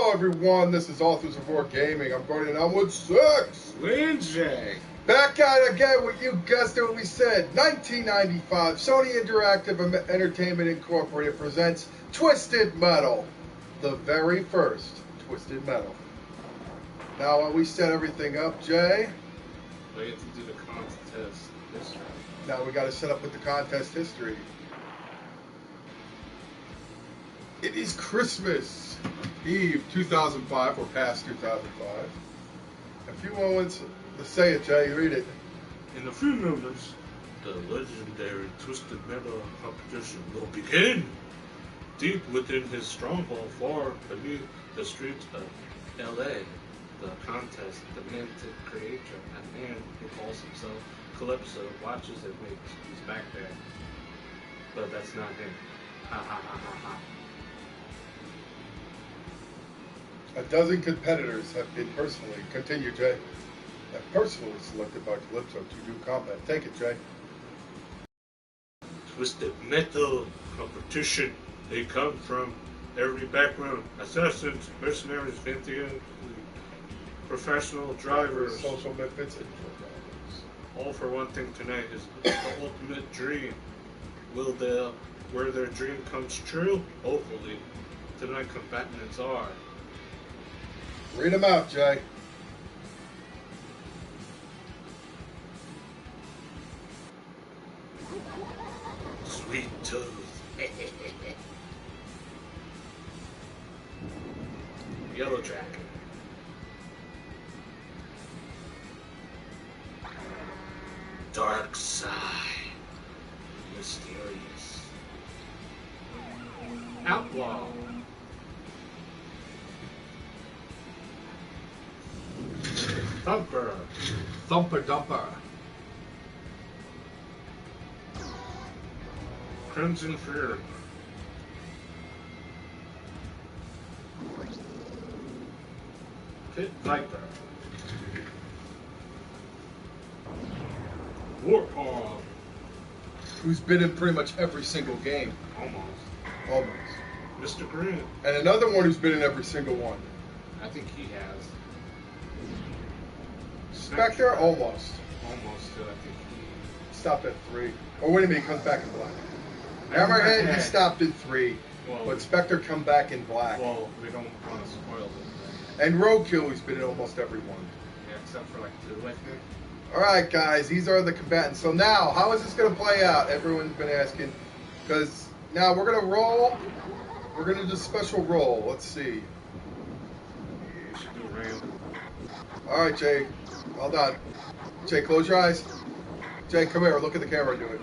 Hello everyone, this is Authors of War Gaming. I'm going on with 6. Lindsay. Back at it again with you guessed it what we said. 1995, Sony Interactive Entertainment Incorporated presents Twisted Metal. The very first Twisted Metal. Now we set everything up, Jay. We have to do the contest history. Now we got to set up with the contest history. It is Christmas Eve 2005, or past 2005. A few moments to say it, Jay. Read it. In a few moments, the legendary Twisted Metal competition will begin. Deep within his stronghold, far beneath the streets of L.A., the contest demanded creator, a man who calls himself Calypso, watches and makes his back there. But that's not him. Ha ha ha ha ha. A dozen competitors have been personally, continue Jay, personally selected by Calypso to do combat. Take it, Jay. Twisted Metal competition. They come from every background. Assassins, mercenaries, vintage, professional drivers. Social methods. All for one thing tonight is the ultimate dream. Where their dream comes true? Hopefully. Tonight combatants are. Read them out, Jay. Sweet Tooth. Yellow Jacket. Dark Side. Mysterious. Outlaw. Thumper. Thumper Dumper. Crimson Fear. Pit Viper. Warthog. Who's been in pretty much every single game. Almost. Mr. Green. And another one who's been in every single one. I think he has. Spectre, almost. Almost, I think he stopped at 3. Oh, wait a minute, he comes back in black. Hammerhead, he stopped at 3. Well, but Spectre come back in black. Well, we don't want to spoil it. And Roadkill, he's been in almost every one. Yeah, except for like 2, I think. Alright, guys, these are the combatants. So now, how is this going to play out? Everyone's been asking. Because now we're going to roll. We're going to do a special roll. Let's see. You should do random. Alright, Jay. Well done. Jay, close your eyes. Jay, come here. Look at the camera and do it.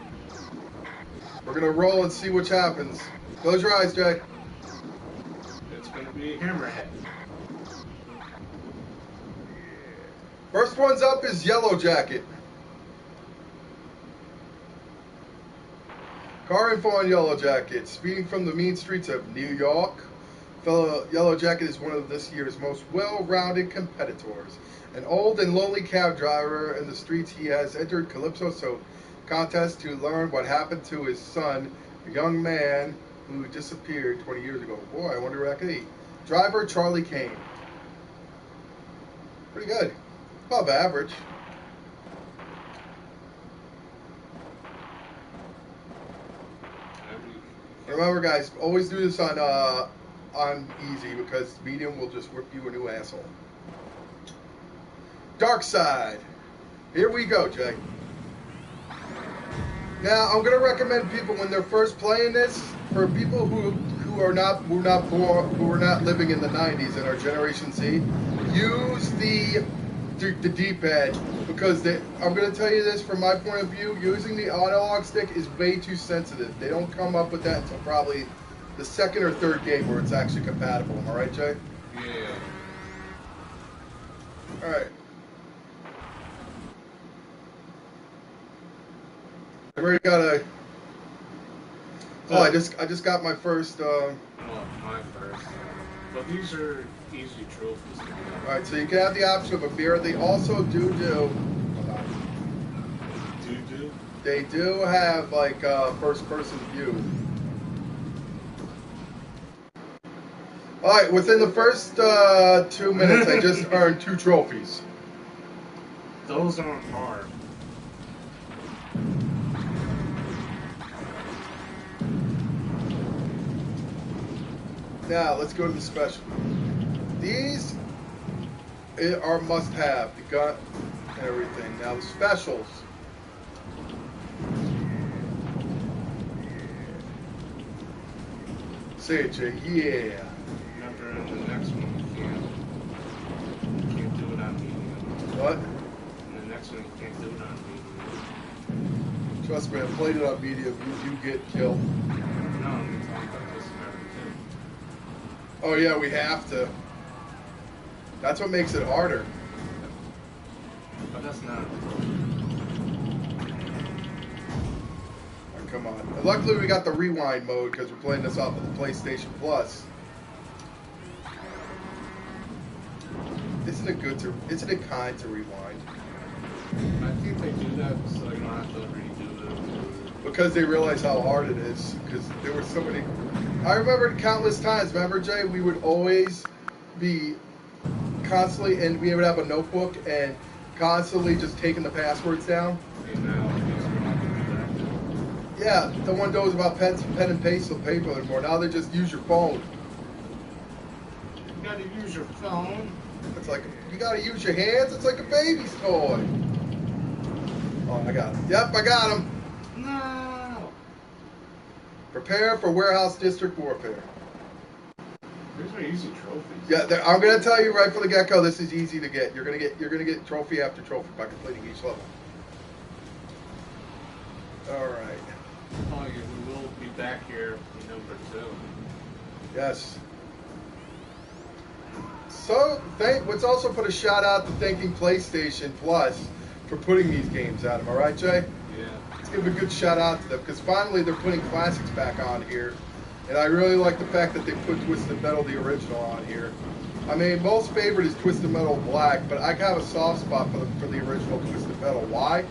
We're going to roll and see which happens. Close your eyes, Jay. It's going to be Hammerhead. First one's up is Yellow Jacket. Car info on Yellow Jacket. Speeding from the mean streets of New York. Fellow Yellow Jacket is one of this year's most well-rounded competitors. An old and lonely cab driver in the streets, he has entered Calypso contest to learn what happened to his son, a young man who disappeared 20 years ago. Boy, I wonder where that could be. Driver Charlie Kane. Pretty good. Above average. Remember, guys, always do this on easy because medium will just whip you a new asshole. Dark Side. Here we go, Jay. Now, I'm gonna recommend people when they're first playing this, for people who are not living in the 90s and are Generation Z, use the D-pad because I'm gonna tell you this from my point of view. Using the analog stick is way too sensitive. They don't come up with that until probably the second or third game where it's actually compatible. Am I right, Jay? Yeah. All right. I already got a. Oh, I just got my first. Well, my first. But these are easy trophies. All right, so you can have the option of a beer. They also do. They do have like first-person view. All right, within the first 2 minutes, I just earned 2 trophies. Those aren't hard. Now, let's go to the special. These are must-have. You got everything. Now, the specials. Say it, Jay. Yeah. Remember, in the next one, you can't do it on medium. What? In the next one, you can't do it on medium. Trust me, I played it on medium. You get killed. No, I'm talking about this matter too. Oh, yeah, we have to. That's what makes it harder. But that's not. Oh, come on. And luckily, we got the rewind mode because we're playing this off of the PlayStation Plus. Isn't it kind to rewind? I think they do that so you don't have to redo it. Because they realize how hard it is. Because there were so many. I remember countless times. Remember, Jay? We would always be constantly, and we would have a notebook and constantly just taking the passwords down. And now, I guess we're not going to do that. Yeah, no one knows about pen and pencil paper anymore. Now they just use your phone. You gotta use your phone. It's like you gotta use your hands. It's like a baby's toy. Oh, I got him. Yep, I got him. No. Prepare for warehouse district warfare. These are easy trophies. Yeah, I'm gonna tell you right from the get-go. This is easy to get. You're gonna get trophy after trophy by completing each level. All right. Oh, yeah, we will be back here in number 2. Yes. So, let's also put a shout out to thanking PlayStation Plus for putting these games out. Am I right, Jay? Yeah. Let's give a good shout out to them because finally they're putting classics back on here. And I really like the fact that they put Twisted Metal, the original, on here. I mean, most favorite is Twisted Metal Black, but I have a soft spot for the original Twisted Metal. Why?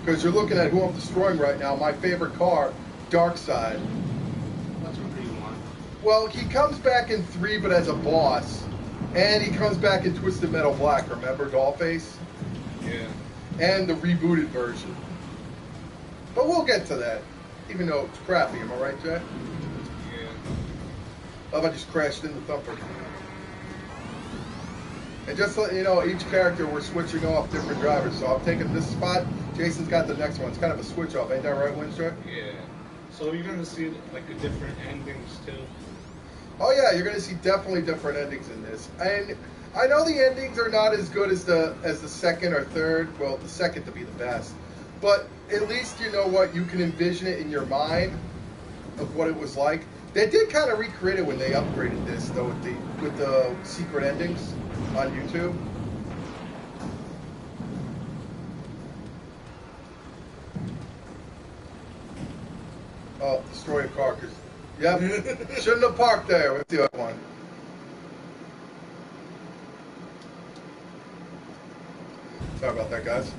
Because you're looking at who I'm destroying right now. My favorite car, Darkseid. That's what you want. Well, he comes back in 3, but as a boss. And he comes back in Twisted Metal Black, remember Dollface? Yeah. And the rebooted version. But we'll get to that, even though it's crappy, am I right, Jack? Yeah. How about I just crashed into Thumper? And just to let you know, each character we're switching off different drivers. So I'm taking this spot, Jason's got the next one. It's kind of a switch off, ain't that right, Windsor? Yeah. So you're gonna see like the different endings too. Oh yeah, you're gonna see definitely different endings in this. And I know the endings are not as good as the second or third. Well, the second to be the best. But at least you know what, you can envision it in your mind of what it was like. They did kind of recreate it when they upgraded this though with the secret endings on YouTube. Oh, destroy a car. Yep. Shouldn't have parked there. What's the other one? Sorry about that, guys.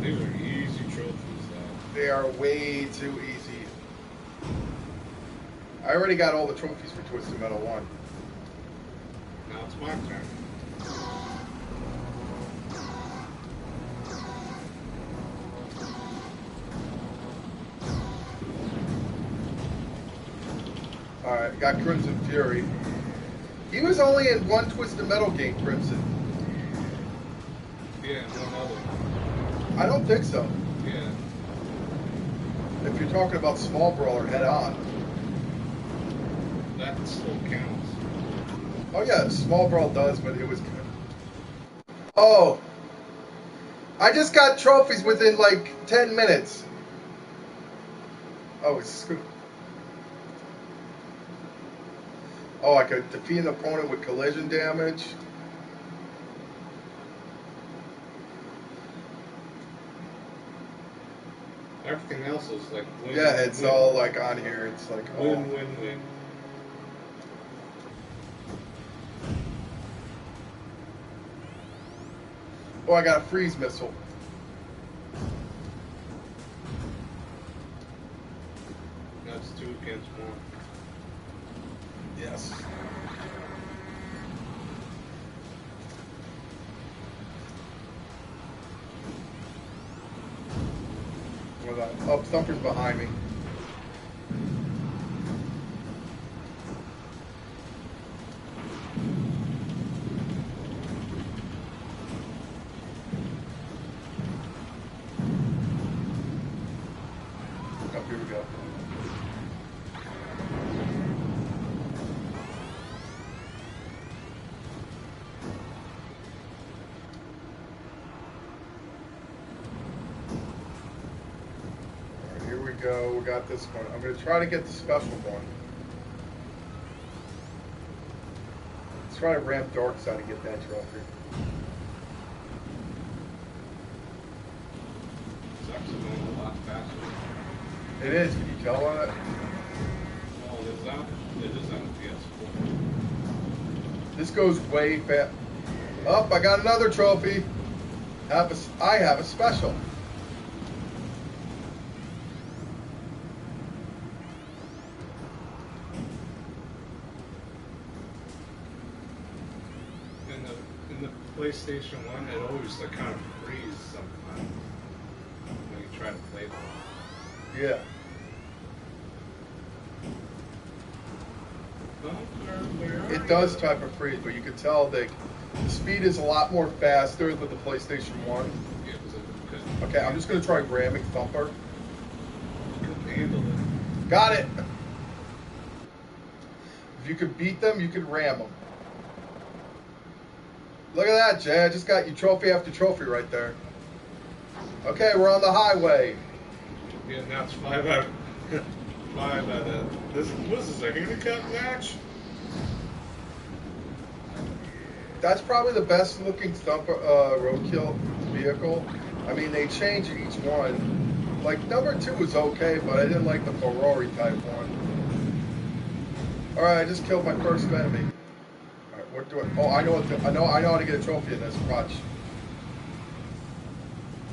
These are easy trophies though. They are way too easy. I already got all the trophies for Twisted Metal 1. Now it's my turn. Alright, got Crimson Fury. He was only in one Twisted Metal game, Crimson. Yeah, one other. I don't think so. Yeah. If you're talking about Small Brawler head on. That still counts. Oh yeah, Small Brawl does, but it was... Oh! I just got trophies within like 10 minutes. Oh, it's... Oh, I could defeat an opponent with collision damage. Everything else is like win. Yeah, it's win, all like on here. It's like win, win, win. Oh, I got a freeze missile. That's 2 against 1. Yes. Hold on. Oh, Thumper's behind me. Oh, here we go. Here we go. We got this one. I'm going to try to get the special one. Let's try to ramp Dark Side to get that trophy. It's actually going a lot faster. It is. Can you tell on it? Oh, it is on PS4. This goes way fast. Oh, I got another trophy. I have a special. In the PlayStation 1, it always like kind of freezes sometimes when you try to play them. Yeah. It does type of freeze, but you can tell the speed is a lot more faster than the PlayStation 1. Yeah, because Okay, I'm just going to try ramming Thumper. you couldn't handle it. Got it! If you could beat them, you could ram them. Look at that, Jay. I just got you trophy after trophy right there. Okay, we're on the highway. Yeah, now it's 5 out of this. What is this, a handicap match? That's probably the best looking Thumper roadkill vehicle. I mean, they change each one. Like, number 2 was okay, but I didn't like the Ferrari type one. Alright, I just killed my first enemy. Alright, what do I... Oh, I know how to get a trophy in this. Watch.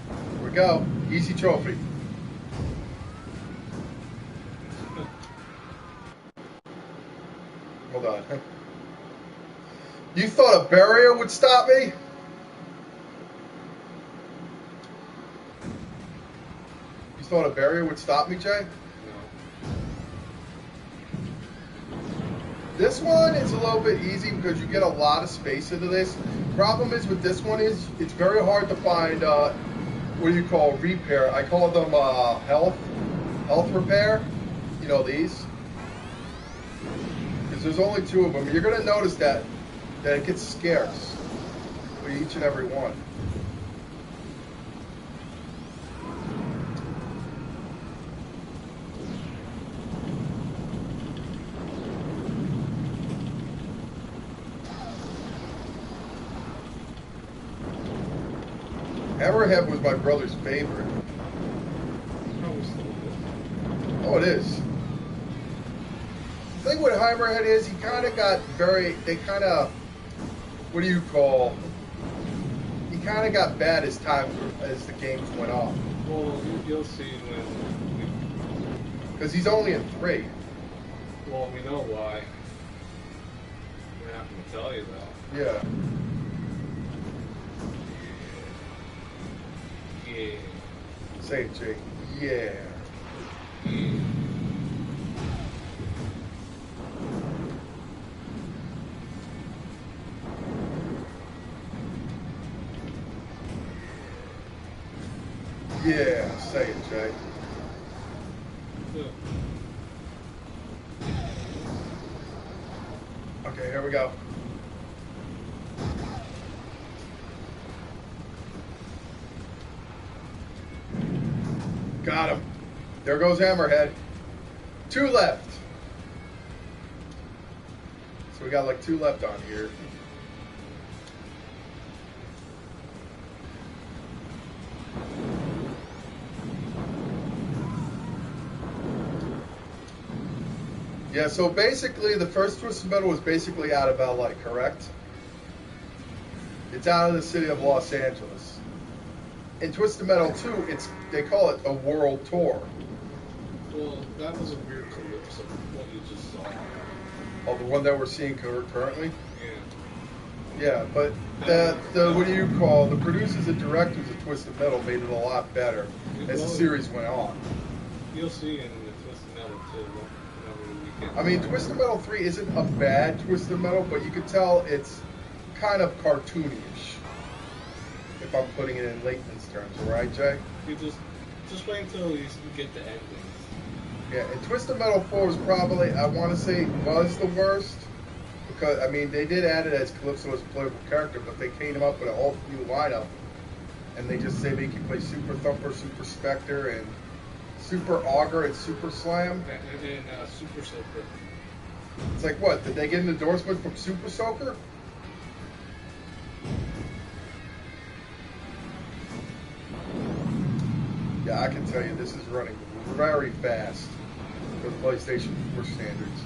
Here we go. Easy trophy. Hold on. You thought a barrier would stop me? You thought a barrier would stop me, Jay? No. This one is a little bit easy because you get a lot of space into this. Problem is with this one is it's very hard to find what do you call repair? I call them health repair. You know these? Because there's only 2 of them. You're gonna notice that it gets scarce for each and every one. Hammerhead was my brother's favorite. Oh, it is. The thing with Hammerhead is he kind of got what do you call? He kind of got bad as the games went on. Well, you'll see when. Because he's only in 3. Well, we know why. We're not going to tell you though. Yeah. Yeah. Say it, Jake. Yeah. Yeah. Yeah. Say it, Jay. Okay, here we go. Got him. There goes Hammerhead. 2 left. So we got like 2 left on here. Yeah, so basically the first Twisted Metal was basically out of LA, correct? It's out of the city of Los Angeles. In Twisted Metal 2, they call it a world tour. Well, that was a weird calypso, what you just saw. Oh, the one that we're seeing currently. Yeah. Yeah, but the what do you call the producers and directors of Twisted Metal made it a lot better as the series went on. You'll see in the Twisted Metal too. Whenever we get. I mean, Twisted Metal 3 isn't a bad Twisted Metal, but you can tell it's kind of cartoonish. If I'm putting it in layman's terms, all right, Jay? You just wait until you get the endings. Yeah, and Twisted Metal 4 was probably, I want to say, was the worst. Because, I mean, they did add it as Calypso as a playable character, but they came up with a whole new lineup. And they just say they can play Super Thumper, Super Spectre, and Super Augur, and Super Slam. And Super Soaker. It's like, what? Did they get an endorsement from Super Soaker? Yeah, I can tell you this is running very fast for the PlayStation 4 standards.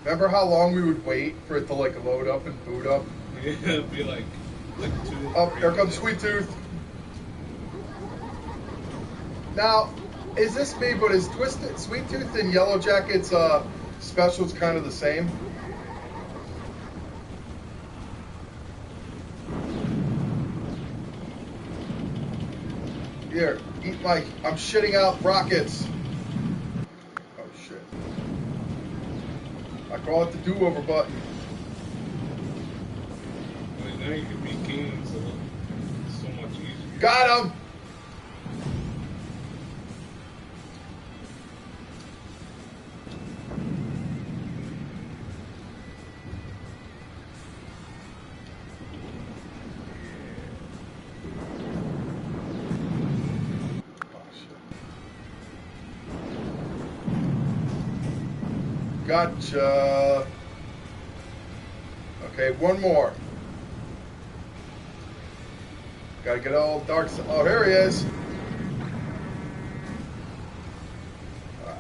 Remember how long we would wait for it to like load up and boot up? Yeah, it'd be like 2. Oh, here comes Sweet Tooth. Now, is this me, but is Sweet Tooth and Yellow Jacket's specials kind of the same? Here, eat my, I'm shitting out rockets. Oh shit. I call it the do-over button. Well, now you can beat Kings so much easier. Got him! Gotcha. Okay, one more. Gotta get all dark. Oh, here he is.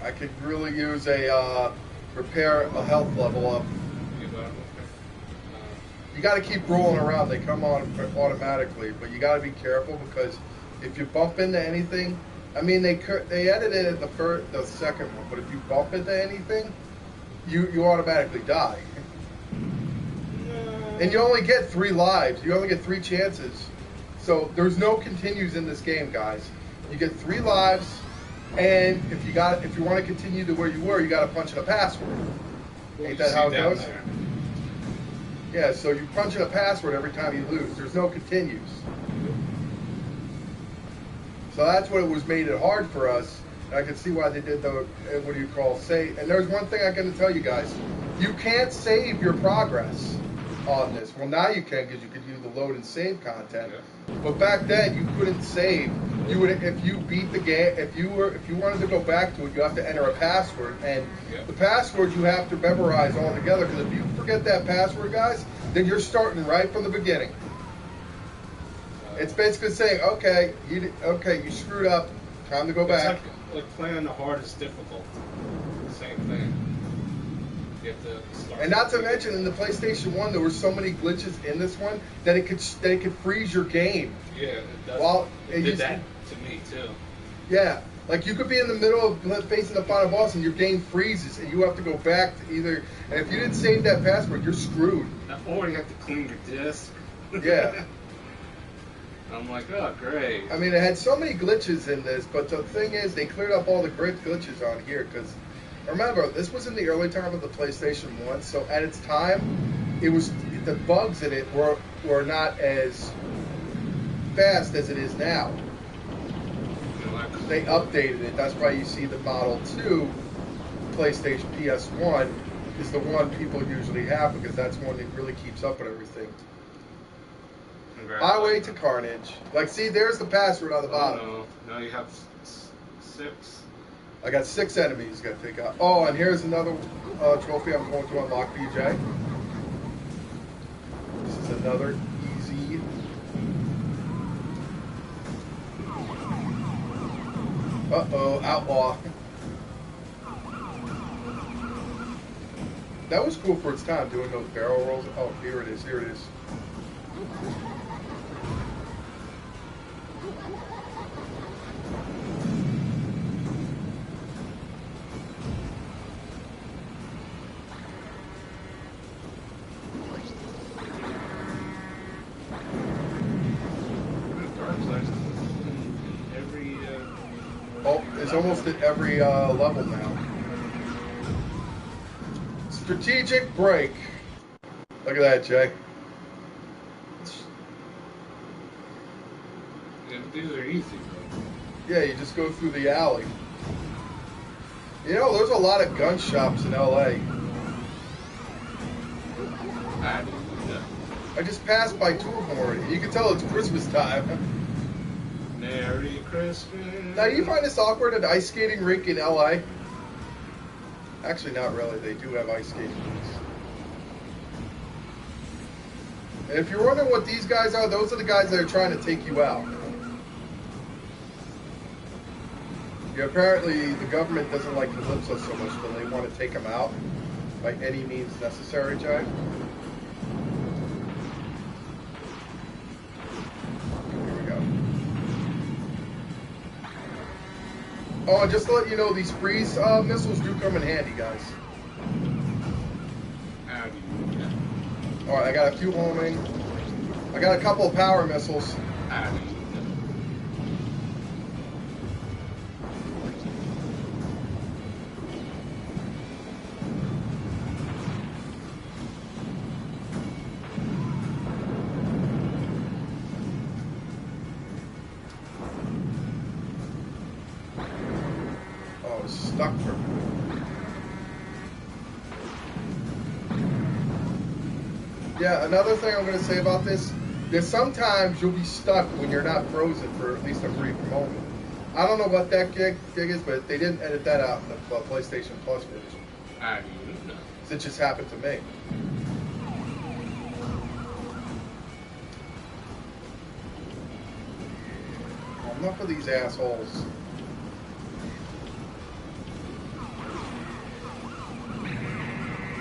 I could really use a repair a health level up. You gotta keep rolling around. They come on automatically, but you gotta be careful because if you bump into anything, I mean they edited it the second one, but if you bump into anything, you automatically die. And you only get 3 lives. You only get 3 chances. So there's no continues in this game, guys. You get 3 lives, and if you want to continue to where you were, you got to punch in a password. Ain't that how it goes? There. Yeah. So you punch in a password every time you lose. There's no continues. So that's what it was made it hard for us. I can see why they did the, what do you call, save. And there's one thing I got to tell you guys. You can't save your progress on this. Well, now you can because you could use the load and save content. Yeah. But back then, you couldn't save. You would, if you beat the game, if you wanted to go back to it, you have to enter a password. And the password you have to memorize all together because if you forget that password, guys, then you're starting right from the beginning. It's basically saying, okay, you screwed up. Time to go back. Like playing on the hardest difficult. Same thing. You have to start. And not to mention, in the PlayStation 1, there were so many glitches in this one that it could freeze your game. Yeah, it does. Well, it did that to me too. Yeah, like you could be in the middle of facing the final boss and your game freezes and you have to go back to either. And if you didn't save that password, you're screwed. Or you have to clean your disc. Yeah. I'm like, oh, great. I mean, it had so many glitches in this, but the thing is, they cleared up all the great glitches on here because, remember, this was in the early time of the PlayStation 1, so at its time, it was the bugs in it were not as fast as it is now. They updated it. That's why you see the Model 2 PlayStation PS1 is the one people usually have because that's one that really keeps up with everything. Highway to Carnage. Like, see, there's the password on the bottom. No, now you have 6. I got 6 enemies got to take out. Oh, and here's another trophy I'm going to unlock, BJ. This is another easy. Uh-oh, outlaw. That was cool for its time, doing those barrel rolls. Oh, here it is, here it is. almost at every level now. Strategic break. Look at that, Jay. Yeah, these are easy, bro. Yeah, you just go through the alley. You know, there's a lot of gun shops in L.A. I just passed by two of them already. You can tell it's Christmas time. Merry Christmas. Now, do you find this awkward, an ice skating rink in L.A.? Actually, not really. They do have ice skating rinks. And if you're wondering what these guys are, those are the guys that are trying to take you out. Yeah, apparently, the government doesn't like Calypso so much, but they want to take him out by any means necessary, Jay. Here we go. Oh, and just to let you know, these freeze missiles do come in handy, guys. How do you know? Alright, I got a few homing. I got a couple of power missiles. How do you know? Oh, it's stuck for me. Yeah, another thing I'm going to say about this, is sometimes you'll be stuck when you're not frozen for at least a brief moment. I don't know what that gig is, but they didn't edit that out in the PlayStation Plus version. How do you know? It just happened to me. Oh, enough of these assholes.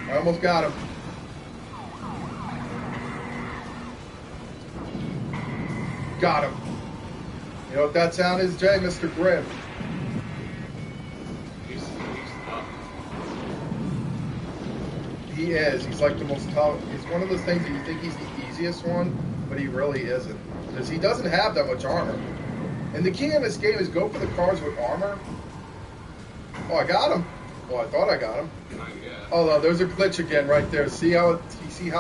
I almost got him. Got him. You know what that sound is, Jay? Mr. Grimm. He's tough. He is. He's like the most tough. He's one of those things that you think he's the easiest one, but he really isn't. Because he doesn't have that much armor. And the key in this game is go for the cars with armor. Oh, I got him. Well, I thought I got him. Not yet. Oh, no, there's a glitch again right there. See how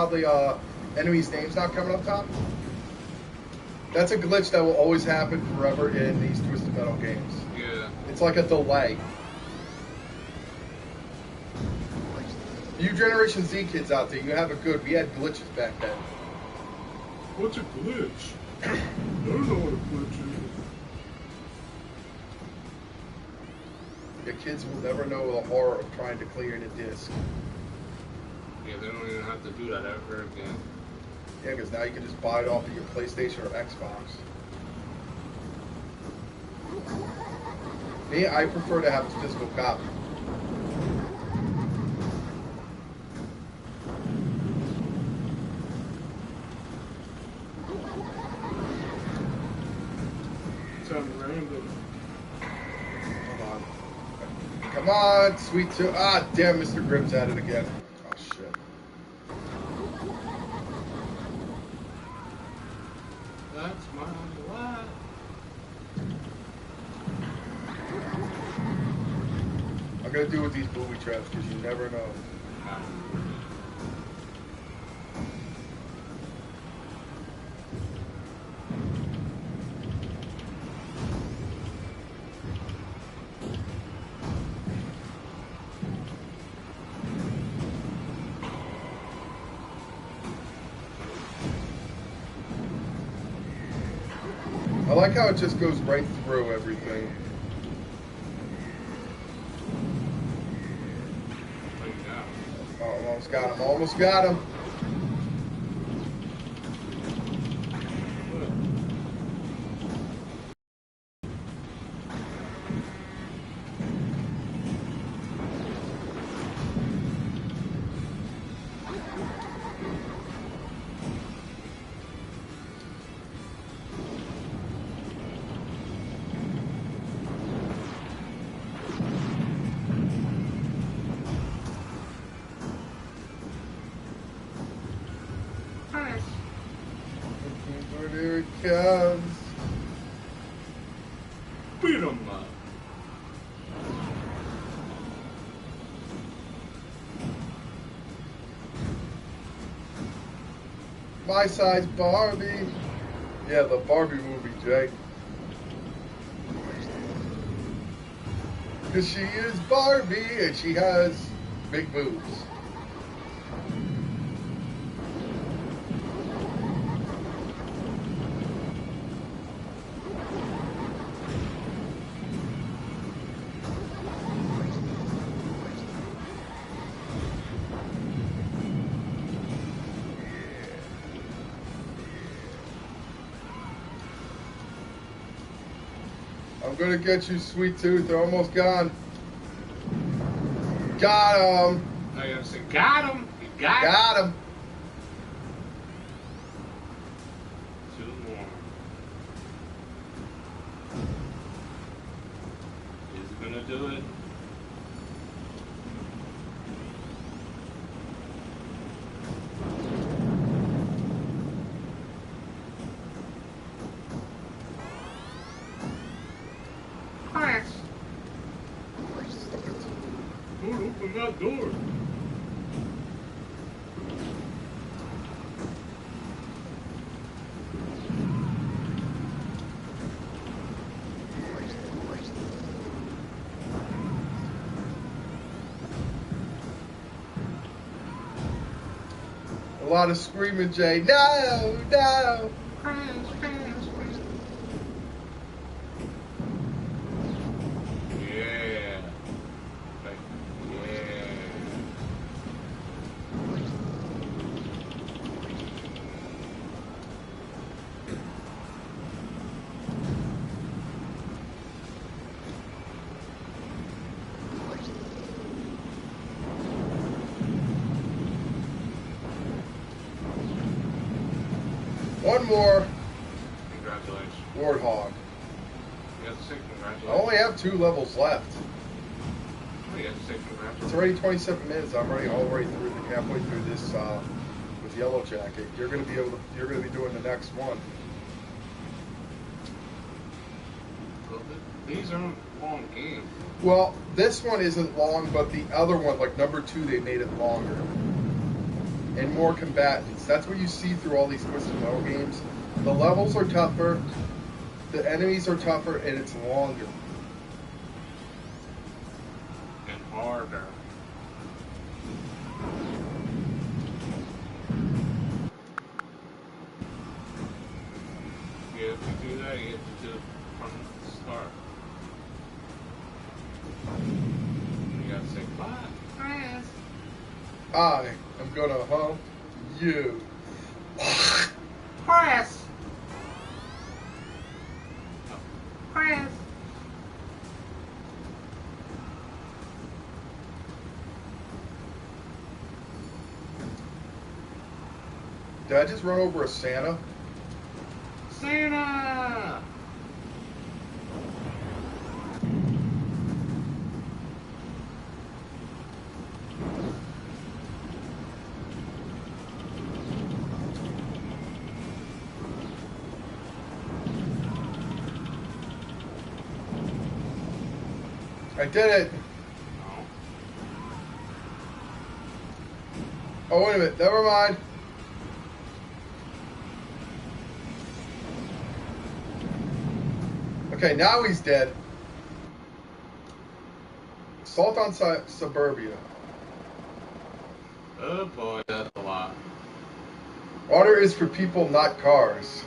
the enemy's name's not coming up top? That's a glitch that will always happen forever in these Twisted Metal games. Yeah. It's like a delay. You Generation Z kids out there, you have it good. We had glitches back then. What's a glitch? I don't know what a glitch is. Your kids will never know the horror of trying to clear the disc. Yeah, they don't even have to do that ever again. Yeah, because now you can just buy it off of your PlayStation or Xbox. Me, I prefer to have a physical copy. Sound random. Come on, sweet two. Ah, damn, Mr. Grimm's at it again. Oh, shit. That's my life. I'm going to do with these booby traps because you never know. I like how it just goes right through everything. Oh, almost got him. Almost got him. Here it comes. Beat 'em up. my size Barbie. Yeah, the Barbie movie, Jay. Because she is Barbie and she has big boobs. I'm gonna get you, Sweet Tooth. They're almost gone. Got him. I gotta say, got him. You got him. Got him. 2 more. Is he gonna do it? Dude, open that door. A lot of screaming, Jay. No, no. Yeah. Like, yeah. One more Congratulations. Warthog. You have to say I congratulations. only have 2 levels left. Oh, you have to say congratulations. It's already 27 minutes. I'm already halfway through this with Yellow Jacket. You're gonna be doing the next one. Well, these aren't long games. Well, this one isn't long, but the other one, like number 2, they made it longer. And more combatants. That's what you see through all these Twisted Metal games. The levels are tougher, the enemies are tougher, and it's longer. And harder. You have to do that, you have to do it from the start. You gotta say, bye. Chris. I am gonna hump you. Chris. Chris. Did I just run over a Santa? Santa. I did it. No. Oh, wait a minute. Never mind. Okay, now he's dead. Assault on Suburbia. Oh boy, that's a lot. Water is for people, not cars.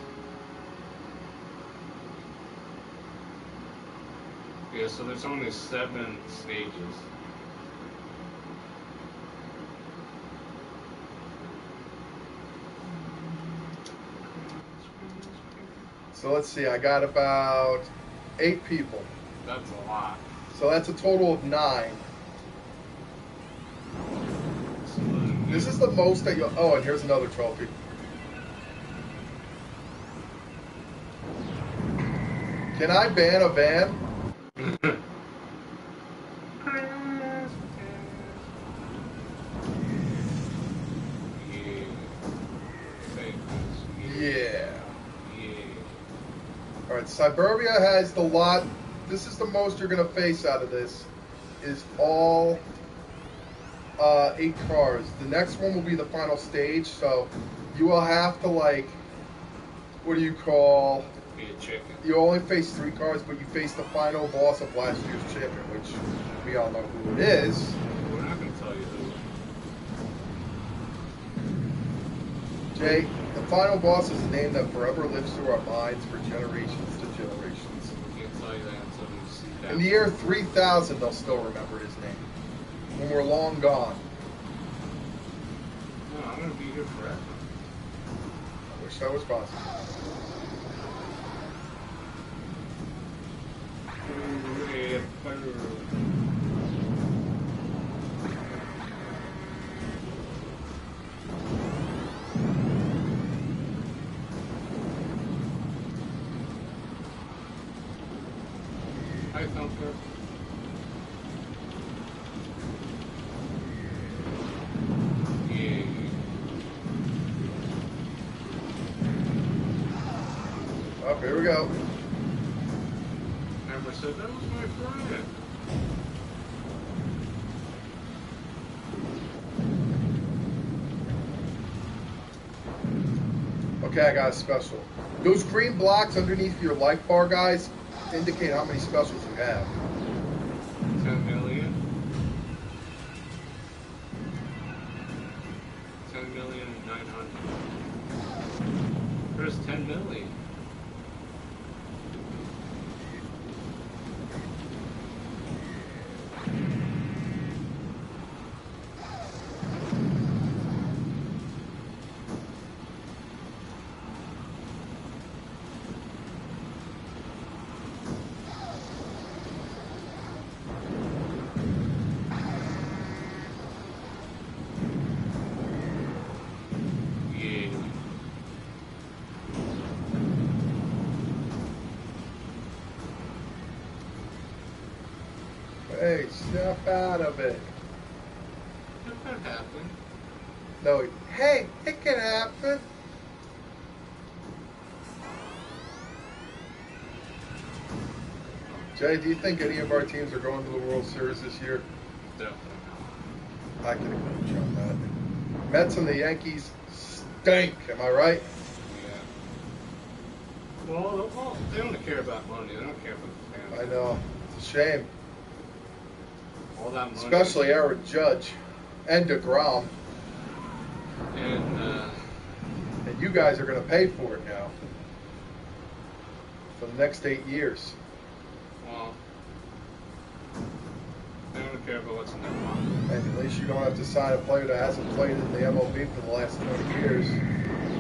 Yeah, so there's only 7 stages. So let's see, I got about 8 people. That's a lot. So that's a total of 9. So then This is the most that you'll... Oh, and here's another trophy. Can I ban a van? Yeah. Alright, Suburbia has the lot. This is the most you're going to face out of this. Is all 8 cars. The next one will be the final stage, so you will have to like, what do you call? Be a chicken. You only face 3 cards, but you face the final boss of last year's champion, which we all know who it is. We're not going to tell you who. Jay, the final boss is a name that forever lives through our minds for generations to generations. We can't tell you that until we see that. In the year 3000, they'll still remember his name. When we're long gone. No, I'm going to be here forever. I wish that was possible. Hooray, fire. Hi, Thumper. Yeah. Oh, here we go. Emma said, that was my friend. Okay, I got a special. Those green blocks underneath your life bar, guys, indicate how many specials you have. 10 million. 10,900,000. There's 10 million. Hey, snap out of it. If that happened. No, hey, it can happen. Jay, do you think any of our teams are going to the World Series this year? Definitely I can agree with you on that. Mets and the Yankees stink, am I right? not. Yeah. Well, they don't care about money. They don't care about the fans. I know. It's a shame. All that money. Especially Aaron Judge and DeGrom. And, And you guys are going to pay for it now. For the next 8 years. well, they don't care about what's in their pocket. And at least you don't have to sign a player that hasn't played in the MLB for the last 20 years.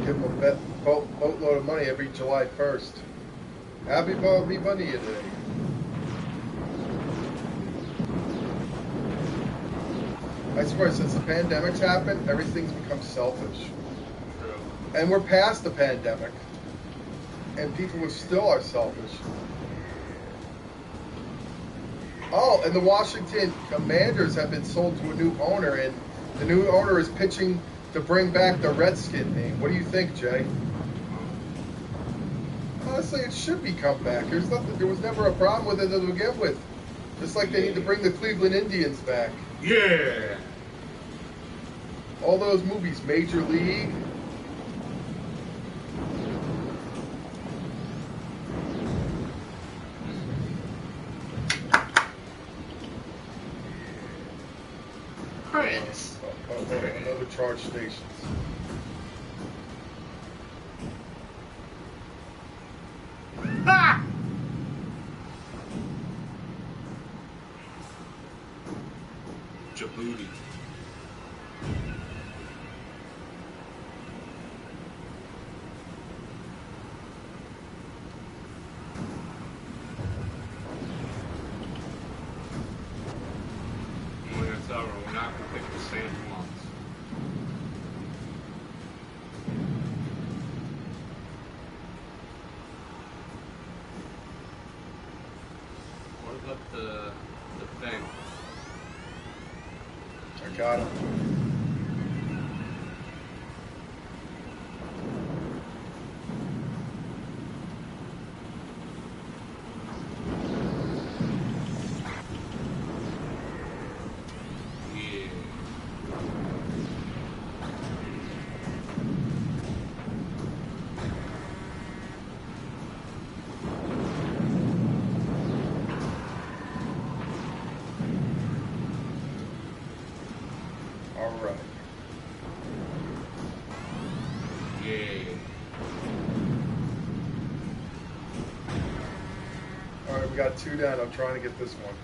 Give them a boatload of money every July 1st. Happy Bobby Bunny Day. I swear, since the pandemic's happened, everything's become selfish. True. And we're past the pandemic. And people still are selfish. Oh, and the Washington Commanders have been sold to a new owner, and the new owner is pitching to bring back the Redskin name. What do you think, Jay? Honestly, it should be come back. There was never a problem with it to begin with. Just like they need to bring the Cleveland Indians back. Yeah. All those movies, Major League. Chris. Another charge stations. Ah! Djibouti. We're going to tell her we're not going to pick the same ones. What about the thing? I got him. Yeah. We got 2 down. I'm trying to get this one.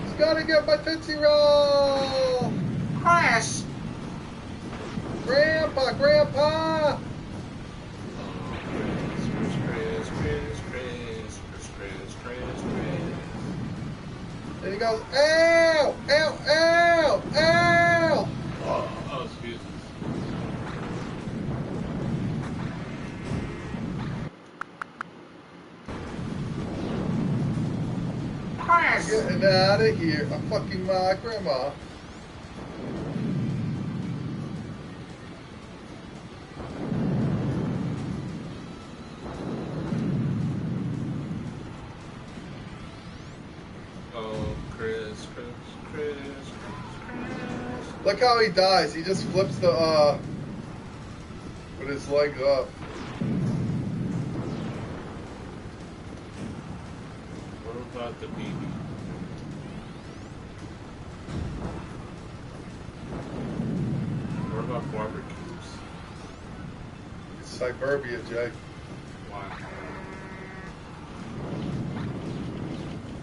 Just gotta get my Tootsie Roll! Chris! Grandpa! And he goes, ow! Oh, excuse me. Chris! Getting out of here. I'm fucking my grandma. Oh, Chris. Look how he dies. He just flips the, with his leg up. What about the BB? What about barbecues? It's suburbia, Jay. Why?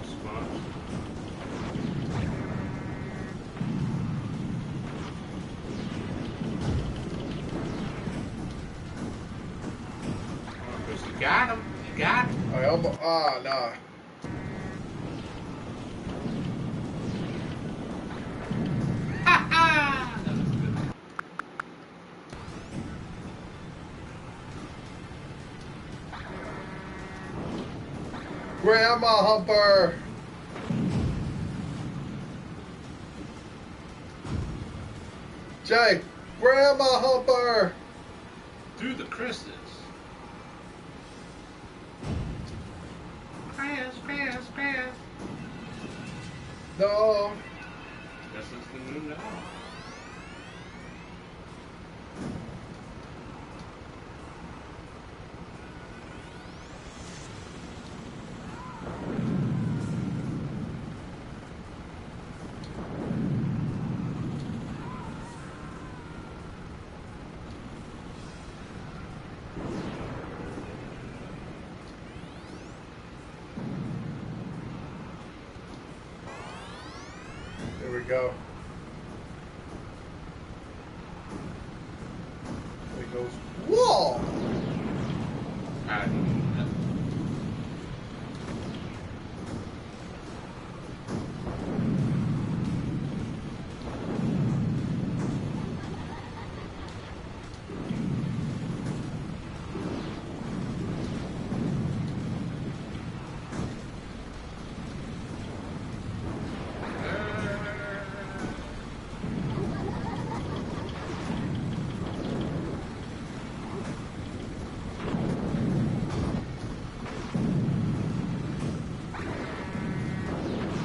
Sponge? Come on, Chris, you got him. You got him. I almost, nah. Ha ha! That was good. Grandma Humper! Jay, Grandma Humper! Do the Chris's. Chris. No. Guess it's the new now. There we go. He goes, whoa! I don't know.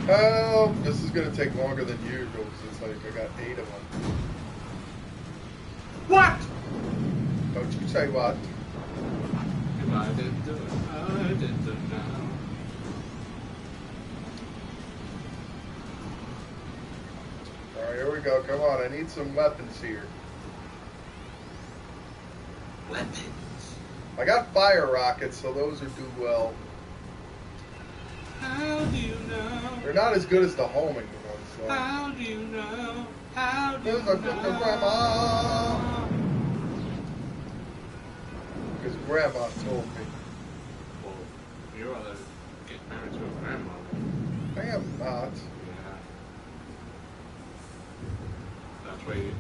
Oh, this is gonna take longer than usual because it's like I got 8 of them. What? Don't you say what? I didn't do it. I didn't do it now. Alright, here we go. Come on, I need some weapons here. Weapons. I got fire rockets, so those would do well. How do you know? They're not as good as the homing ones, so. How do you know? How do you There's my fucking know? grandma! Because grandma told me. Well, you're allowed to get married to a grandmother. I am not. Yeah. That's why you...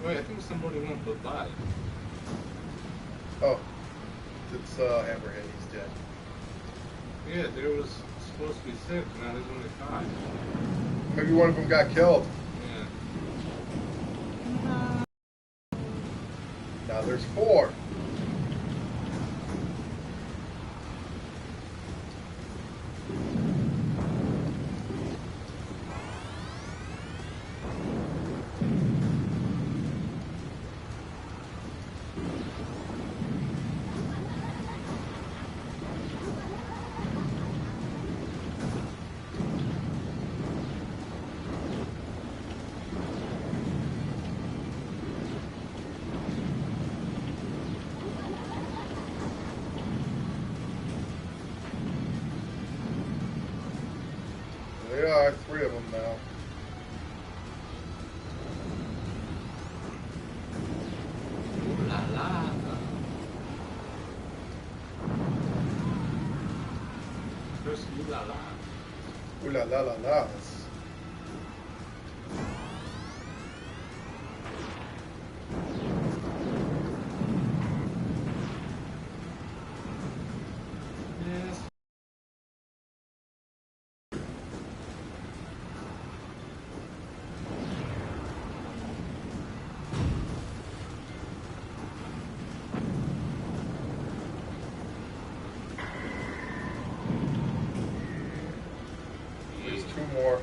Wait, I think somebody went bye-bye. Oh. It's Hammerhead, he's dead. Yeah, there was supposed to be 6, now there's only 5. Maybe one of them got killed. Yeah. Now there's 4. There are 3 of them now. Ooh la la. First, ooh la la. Ooh la la la la. Yes. There's 2 more.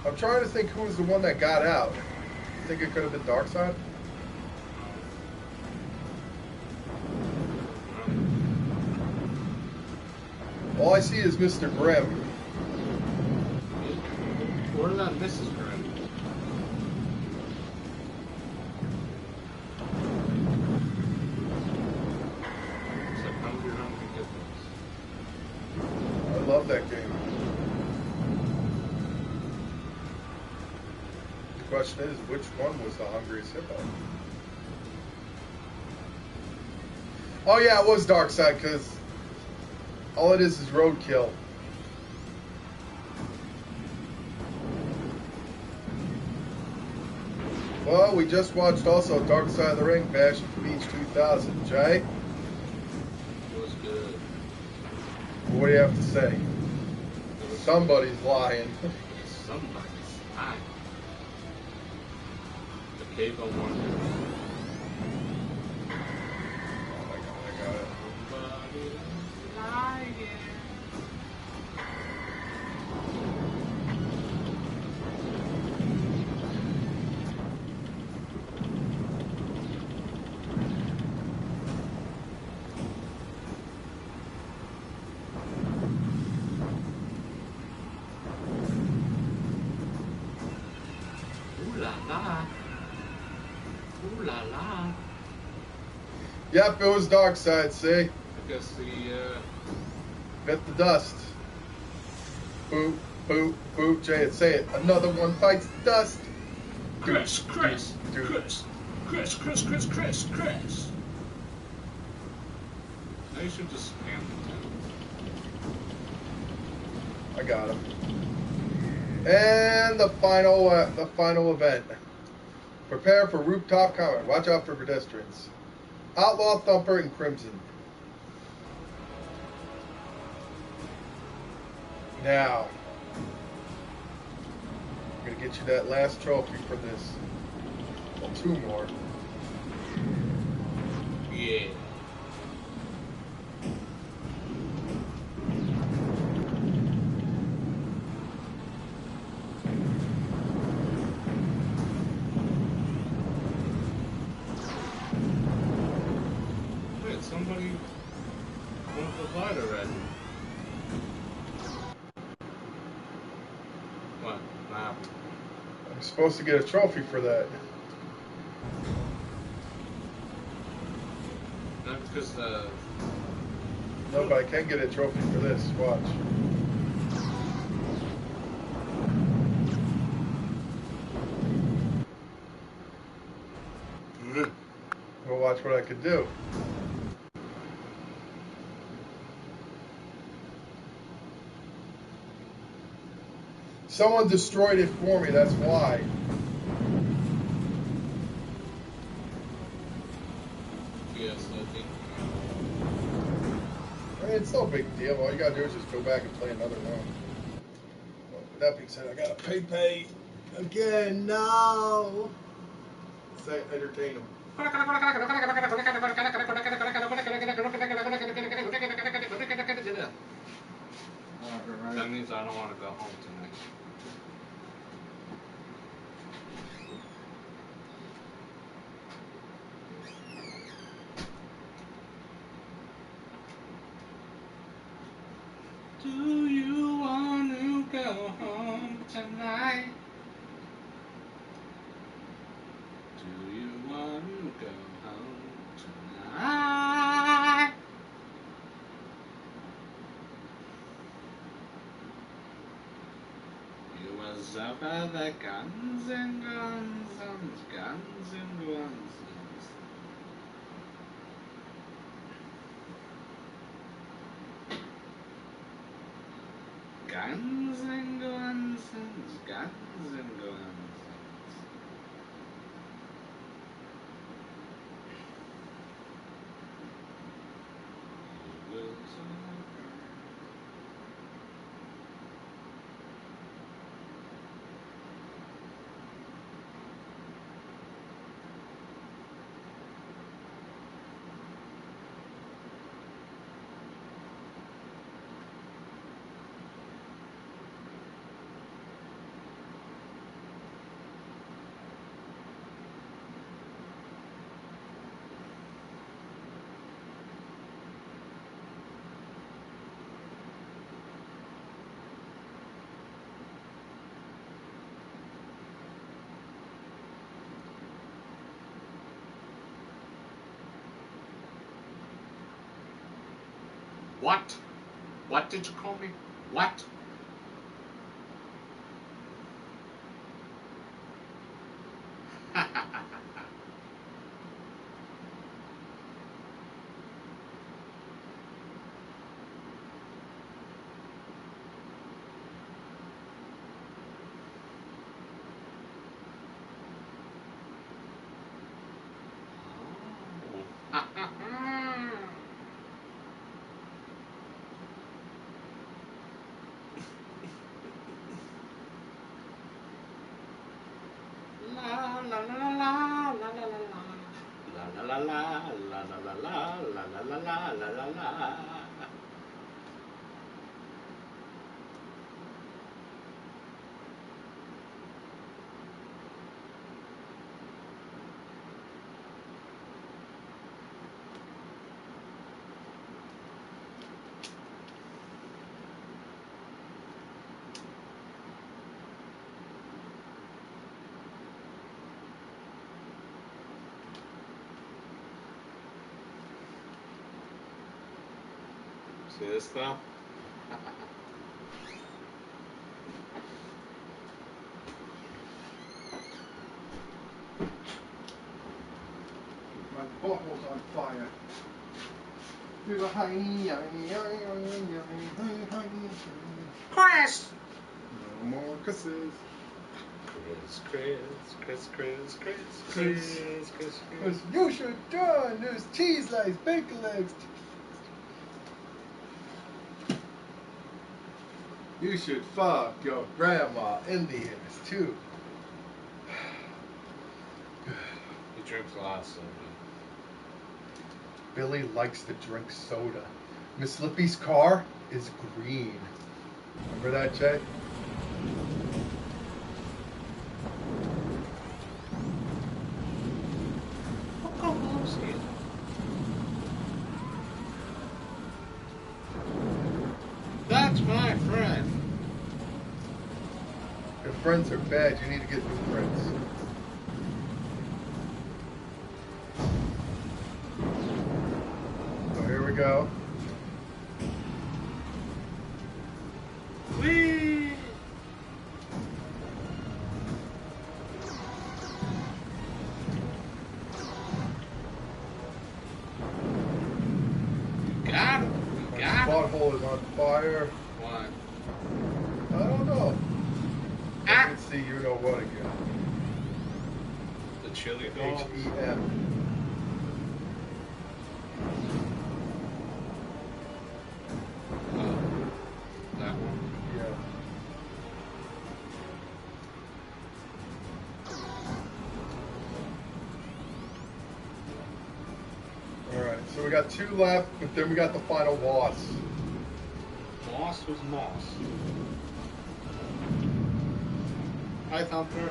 I'm trying to think who was the one that got out. You think it could have been Darkseid? All I see is Mr. Grimm. What about Mrs. Grimm? It's like Hungry Hungry Hippos. I love that game. The question is, which one was the hungriest hippo? Oh yeah, it was Darkseid, because all it is roadkill. Well, we just watched also Dark Side of the Ring, Bash at the Beach 2000. Jay, It was good. what do you have to say? Somebody's lying. Somebody's lying. The Cave of Wonders. Oh my god, I got it. Somebody's lying. Ooh la la. Ooh la la. Yep, it was Dark Side, see? I guess the, Bit the dust. Boop, boop, boop. Jay, say it. Another one bites the dust. Chris. now you should just spam the town. I got him. And the final event. Prepare for rooftop combat. Watch out for pedestrians. Outlaw, Thumper, and Crimson. Now, I'm gonna get you that last trophy for this. Well, 2 more. Yeah. Wait, somebody went the light already. What? Nah. I'm supposed to get a trophy for that. Not because the. No, but I can get a trophy for this. Watch. Well, watch what I could do. Someone destroyed it for me, that's why. Yes, I think. I mean, it's no big deal. All you gotta do is just go back and play another one. Well, with that being said, I gotta pay again. No. Say, entertain them. That means I don't want to go home tonight. Do you want to go home tonight? Do you want to go home tonight? Zabba the guns and guns and guns and guns. Guns and guns and guns and guns. What? What did you call me? What? See this stuff? My butthole's on fire. Chris! No more kisses. Cause you should done. There's cheese legs, bacon legs. You should fuck your grandma in the ass too. He drinks a lot of soda. Billy likes to drink soda. Miss Lippy's car is green. Remember that, Jay? That's my friend. Your friends are bad. You need to get new friends. So here we go. Whee! Got him. My Got him. butthole is on fire. What? I don't know. I Ah! can see you know what again. The chili dog. H-E-M. That one. Yeah. Alright, so we got 2 left, but then we got the final boss. Moss was Moss. Hi, Thumper.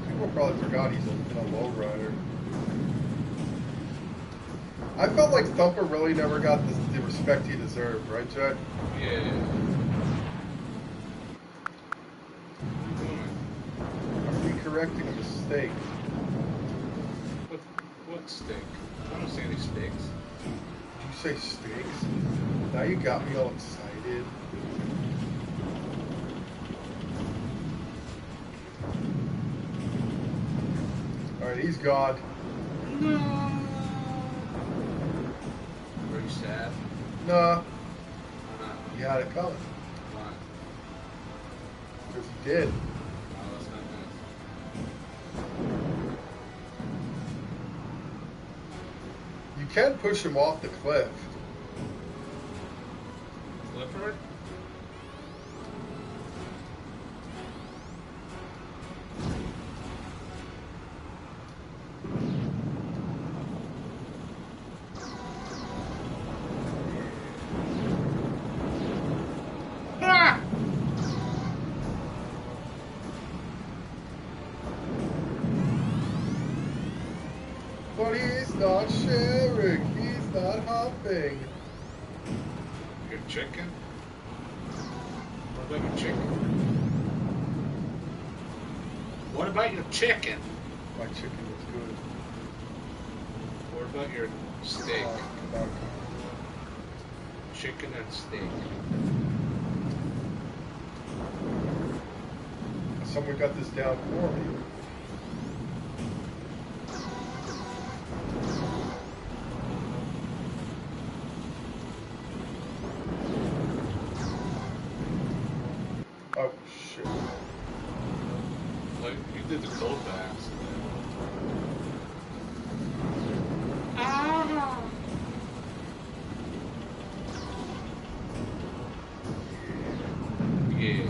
People probably forgot he's in a lowrider. I felt like Thumper really never got the respect he deserved, right, Jay? Yeah. I'm recorrecting a mistake. What steak? I don't see any steaks. Did you say steaks? Now you got me all excited. Alright, he's gone. No. Were you sad? Nah, Why not? he had it coming. Why? Because he did. Oh, that's not nice. You can push him off the cliff. Clifford? Ah! But he's not sharing. He's not hopping. Your chicken? What about your chicken? What about your chicken? My chicken is good. What about your steak? Come on. Chicken and steak. Someone got this down for me. Oh, shit. Like, you did the cold baths. Ah! Yeah.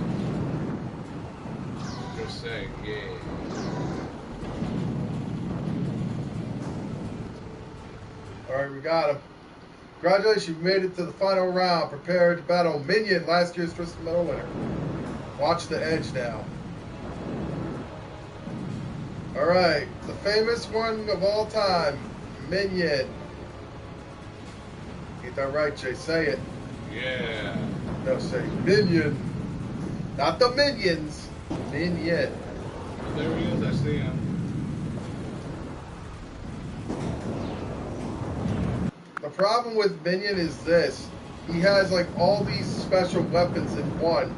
Just saying, yeah. Alright, we got him. Congratulations, you've made it to the final round. Prepare to battle Minion, last year's Twisted Metal winner. Watch the edge now. Alright, the famous one of all time, Minion. Get that right, Jay. Say it. Yeah. No, say Minion. Not the Minions. Minion. Oh, there he is, I see him. The problem with Minion is this. He has like all these special weapons in one.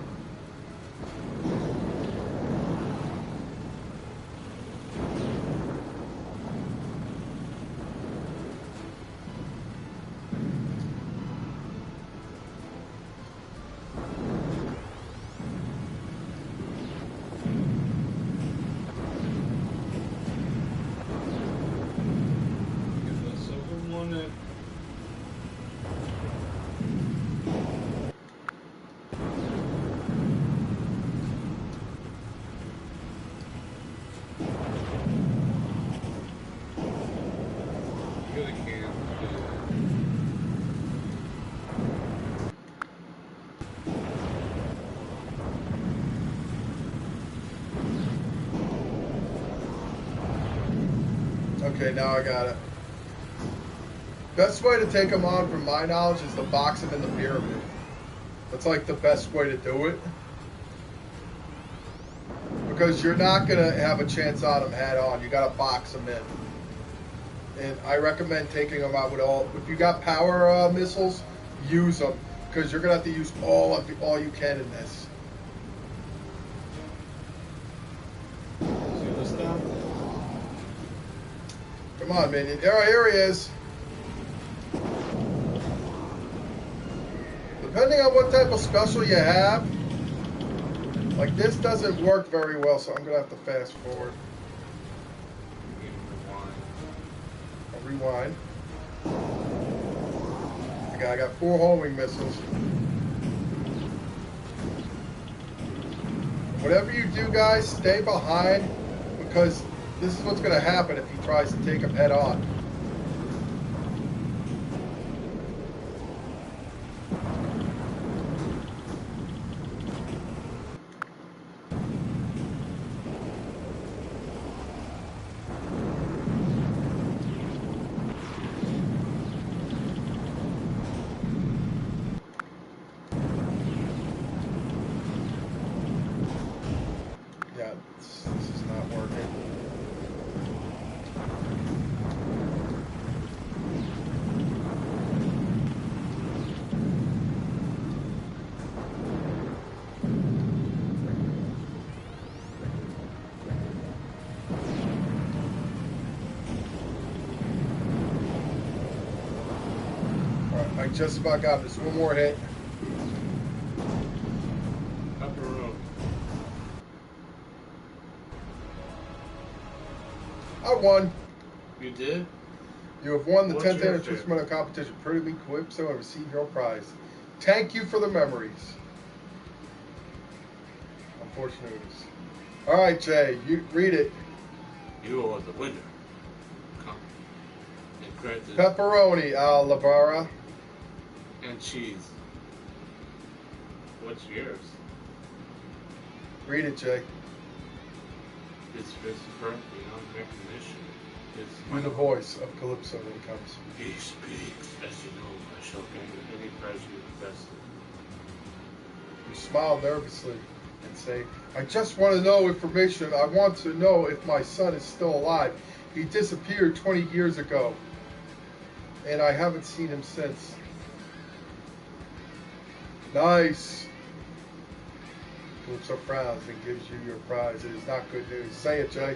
Get the silver one in. You really can't do that. Okay, now I got it. Best way to take him on, from my knowledge, is to box him in the pyramid. That's like the best way to do it. Because you're not going to have a chance on him head on. You got to box him in. And I recommend taking him out with all. If you got power missiles, use them. Because you're going to have to use all you can in this. See this stuff? Come on, Minion. Here he is. Depending on what type of special you have, like this doesn't work very well, so I'm going to have to fast forward. I'll rewind. Okay, I got 4 homing missiles. Whatever you do, guys, stay behind, because this is what's going to happen if he tries to take him head on. Yeah, this is not working. I just about got him. Just one more hit. Pepperoni. I won. You did? You have won the What's 10th your annual Twisted Metal competition. Pretty Calypso and receive your prize. Thank you for the memories. Unfortunate news. All right, Jay, you read it. You are the winner. Come. And granted. Pepperoni al Labara. And cheese. What's yours? Read it, Jay. It's firm beyond recognition. It's You're the voice of Calypso when it comes. He speaks. As you know, I shall grant you any prize you request. You smile nervously and say, I just want to know information. I want to know if my son is still alive. He disappeared 20 years ago, and I haven't seen him since. Nice. Calypso frowns and gives you your prize. It is not good news. Say it, Jay.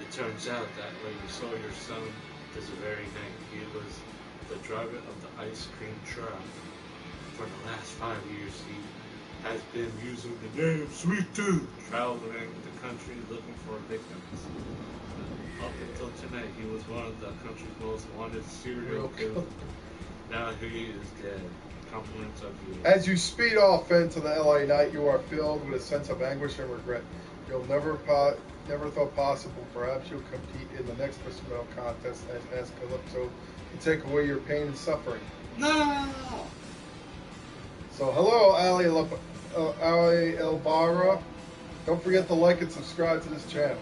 It turns out that when you saw your son this very night, he was the driver of the ice cream truck. For the last 5 years, he has been using the name Sweet Tooth, traveling the country looking for victims. Up until tonight, he was one of the country's most wanted serial killers. Now he is dead. Compliments of you. As you speed off into the LA night, you are filled with a sense of anguish and regret. You'll never thought possible. Perhaps you'll compete in the next Twisted Metal contest as Calypso to take away your pain and suffering. No! So, hello, Ali Elbara. Don't forget to like and subscribe to this channel.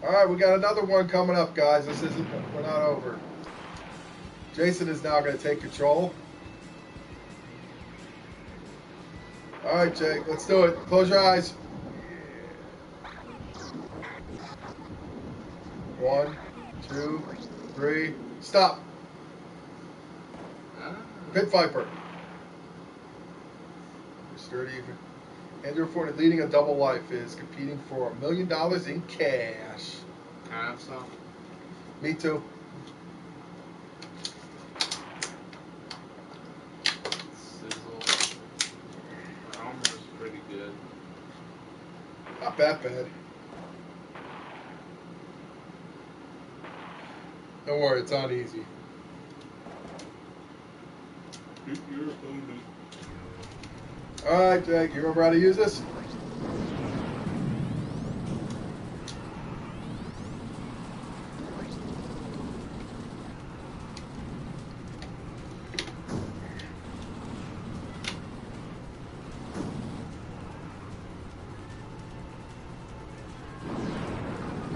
All right, we got another one coming up, guys. We're not over. Jason is now going to take control. All right, Jake, let's do it. Close your eyes. 1, 2, 3, stop. Pit Viper. Sturdy. Andrew Ford leading a double life is competing for $1 million in cash. Can I have some? Me too. Sizzle. My armor's pretty good. Not that bad. Don't worry, it's on easy. You're only. Alright, Jake, you remember how to use this?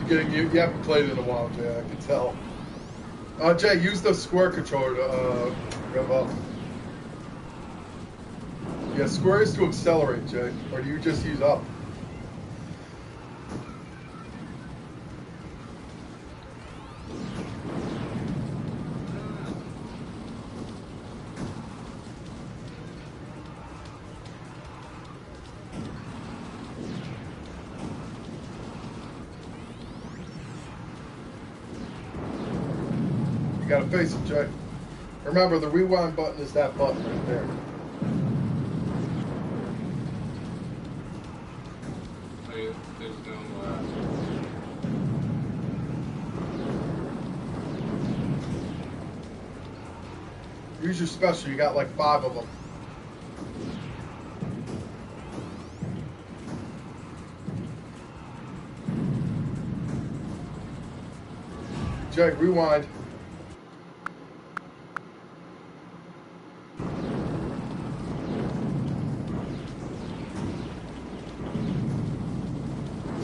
You haven't played it in a while, Jay, I can tell. Jay, use the square controller to rev up. Yeah, square is to accelerate, Jay. Or do you just use up? You gotta face it, Jay. Remember, the rewind button is that button right there. There's no, Use your special, you got like 5 of them. Jay, rewind.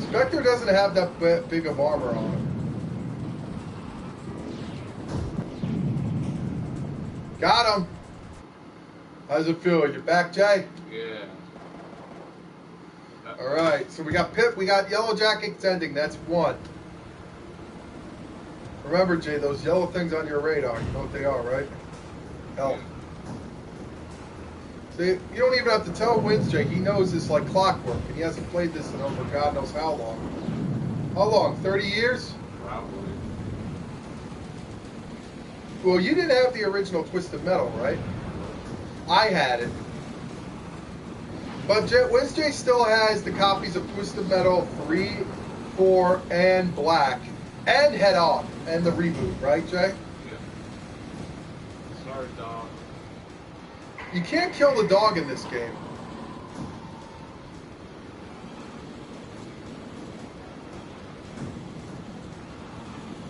Spectre doesn't have that big of armor on it. Got him. How's it feel? You back, Jay? yeah. All right. So we got Pip. We got Yellow Jacket contending. That's 1. Remember, Jay, those yellow things on your radar. You know what they are, right? Hell. See, you don't even have to tell Wins, Jay. He knows this like clockwork, and he hasn't played this in over God knows how long. How long? 30 years? Probably. Well, you didn't have the original Twisted Metal, right? I had it. But WizJ still has the copies of Twisted Metal 3, 4, and Black, and Head On, and the reboot, right, Jay? Yeah. Sorry, dog. You can't kill the dog in this game.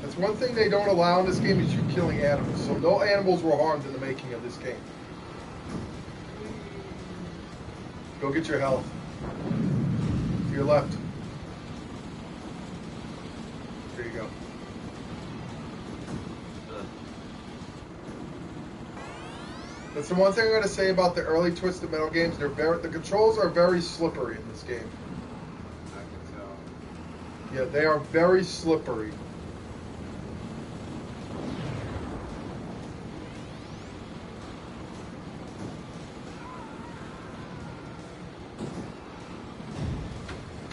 That's one thing they don't allow in this game is you killing animals. So no animals were harmed in the making of this game. Go get your health. To your left. There you go. That's the one thing I'm going to say about the early Twisted Metal games. The controls are very slippery in this game. I can tell. Yeah, they are very slippery.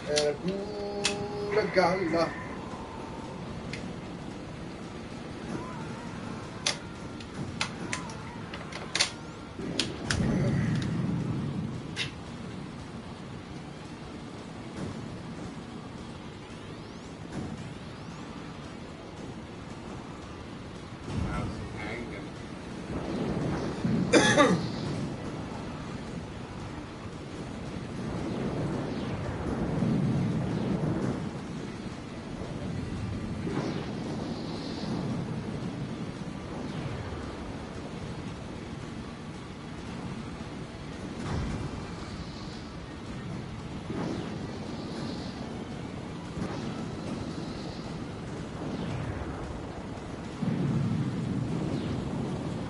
And Gala. I was hanging.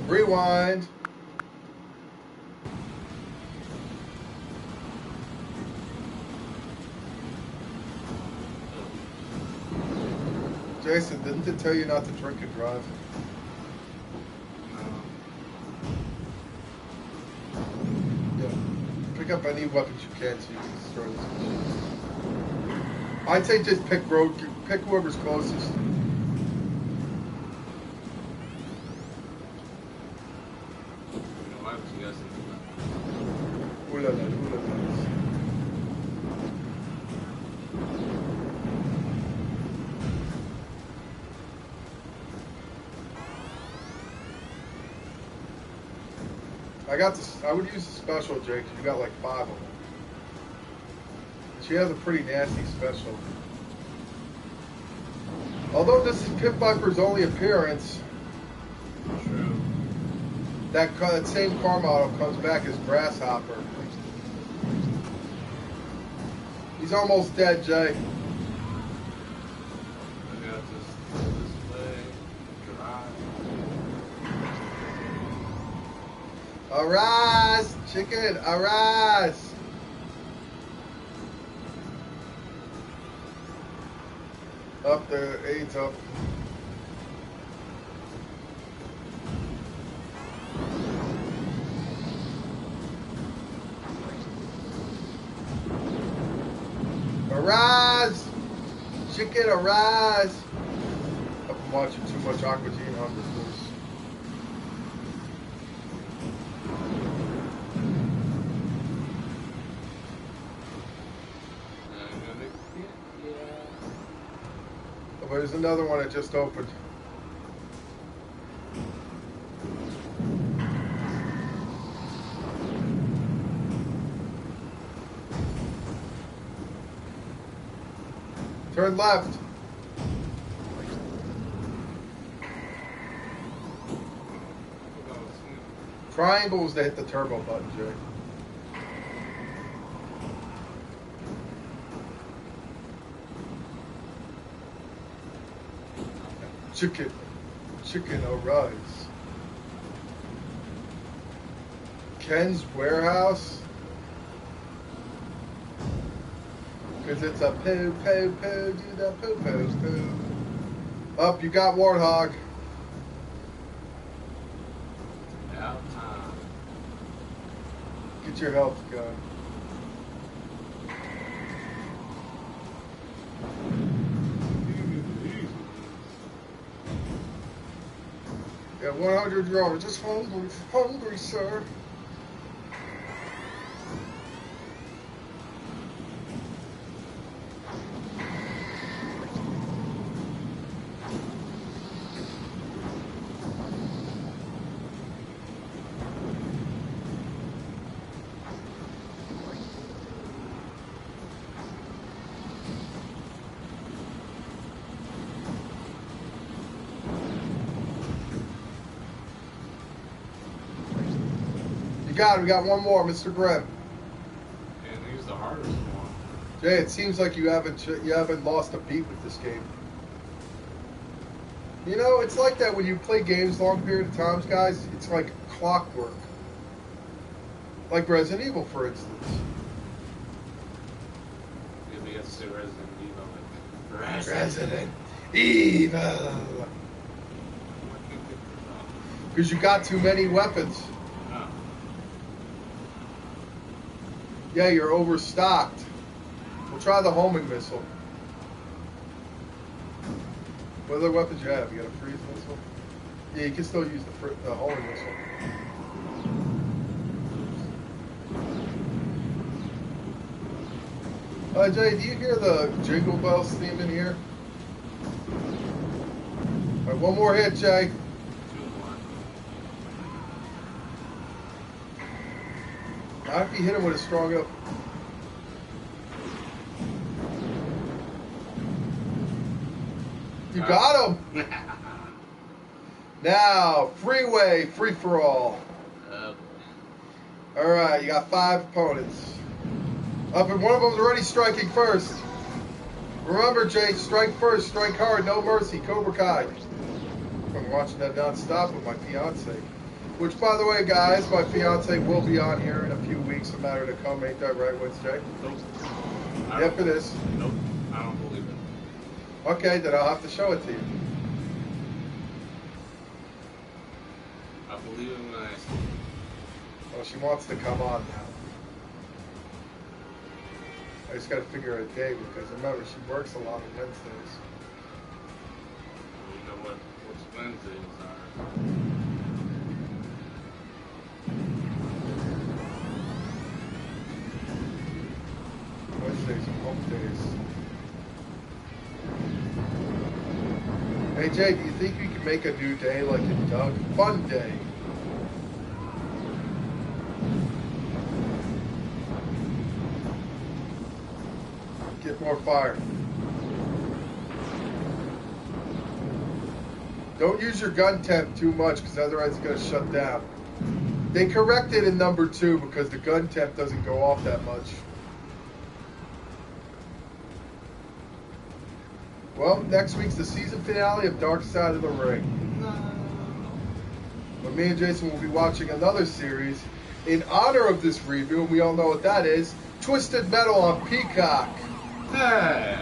Rewind. Jason, didn't it tell you not to drink and drive? Yeah. Pick up any weapons you can so you can destroy this machine. I'd say just pick whoever's closest. Ooh la la, ooh la la. I got this. I would use the special, Jake. You got like 5 of them. She has a pretty nasty special. Although this is Pit Viper's only appearance, True. that same car model comes back as Grasshopper. He's almost dead, Jay. I got this way. Drive. Arise, chicken, arise. Up there, 8's up. Arise, chicken, arise. I've been watching too much Aqua Teen Hunger Force. Oh, there's another one that just opened. Turn left. Triangles to hit the turbo button, Jay. Chicken, chicken, arise. Ken's Warehouse. Because it's a poo, poo, poo, do the poo, poo, poo. Up, you got Warthog. About time. Get your health going. Yeah, 100 yards. Just hungry, hungry, sir. We got one more, Mr. Grimm. And he's the hardest one. Jay, it seems like you haven't lost a beat with this game. You know, it's like that when you play games long period of times, guys. It's like clockwork. Like Resident Evil, for instance. If we get to say Resident Evil, like, Resident Evil. Because you got too many weapons. Oh. Yeah, you're overstocked. We'll try the homing missile. What other weapons you have? You got a freeze missile? Yeah, you can still use the homing missile. Jay, do you hear the Jingle Bells theme in here? All right, one more hit, Jay. 2-1. Not if you hit him with a strong enough. You got him. Now, freeway, free for all. All right, you got 5 opponents. Up and one of them's already striking first. Remember, Jay, strike first, strike hard, no mercy, Cobra Kai. I'm watching that non-stop with my fiance. Which, by the way, guys, my fiance will be on here in a few weeks, a matter to come. Ain't that right, Wednesday? Nope. Yep, it is. Nope. I don't believe it. Okay, then I'll have to show it to you. I believe it when I see it. Well, she wants to come on now. I just got to figure out a day because remember, she works a lot on Wednesdays. You know what's Wednesdays are. Wednesdays are home days. Hey Jay, do you think we can make a new day like in Doug? Fun day. Get more fire. Don't use your gun temp too much because otherwise it's going to shut down. They corrected in number 2 because the gun temp doesn't go off that much. Well, next week's the season finale of Dark Side of the Ring. No. But me and Jason will be watching another series in honor of this review, and we all know what that is. Twisted Metal on Peacock. Hey.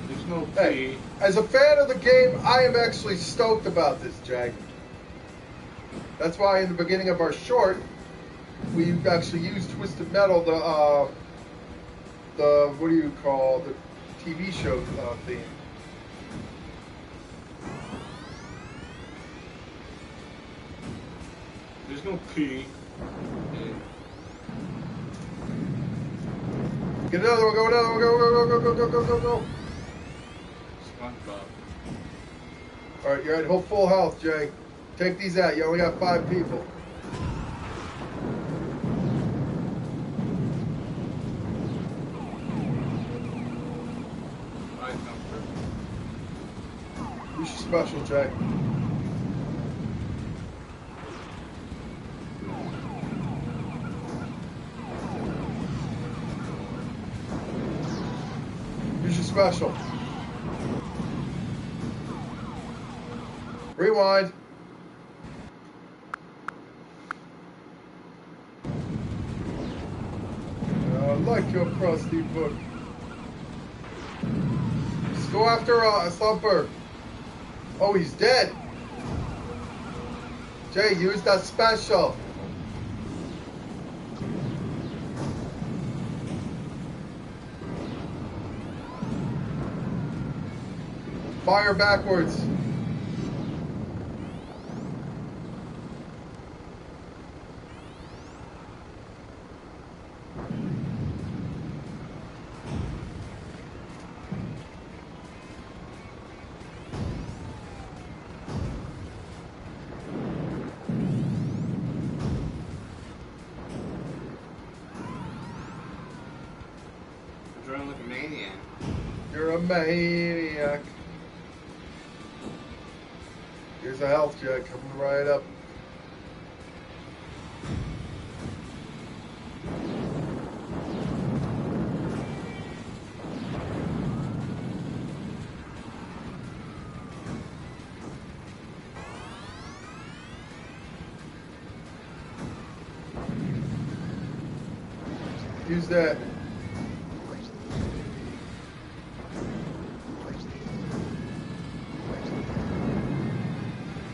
There's no P. Hey, as a fan of the game, I am actually stoked about this, Jay. That's why in the beginning of our short, we actually used Twisted Metal, the what do you call, the TV show theme. There's no P. Get another one, go another one, go. SpongeBob. Alright, you're at full health, Jay. Take these out, you only got 5 people. Use your special, Jay. Use your special. Rewind. I like your crusty book. Let's go after a Thumper. Oh, he's dead. Jay, use that special. Fire backwards. maniac. Here's a health jet coming right up. Use that.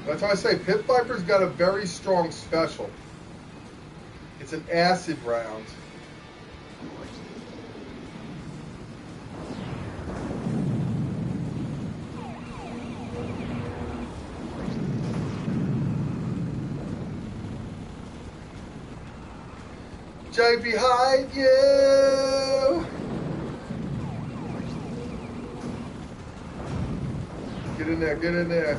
That's why I say Pit Viper's got a very strong special. It's an acid round. Jay behind you! Get in there, get in there.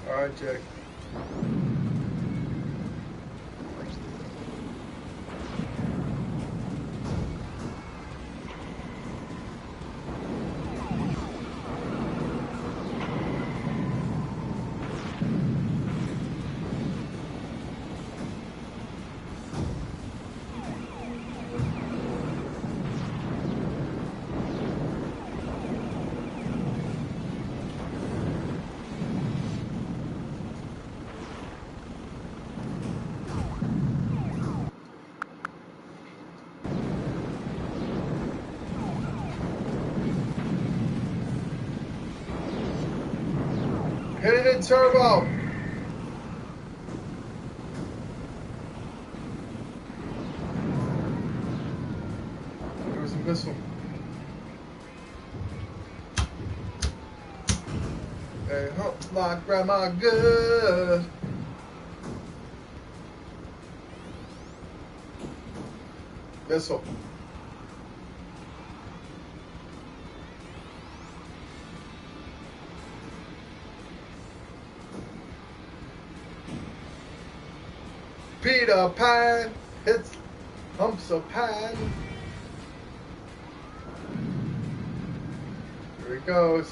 All right, Jay. Hit it in turbo. There was a missile. Hey, hope my grandma good. Missile. Peter Pan hits humps of pan. Here he goes.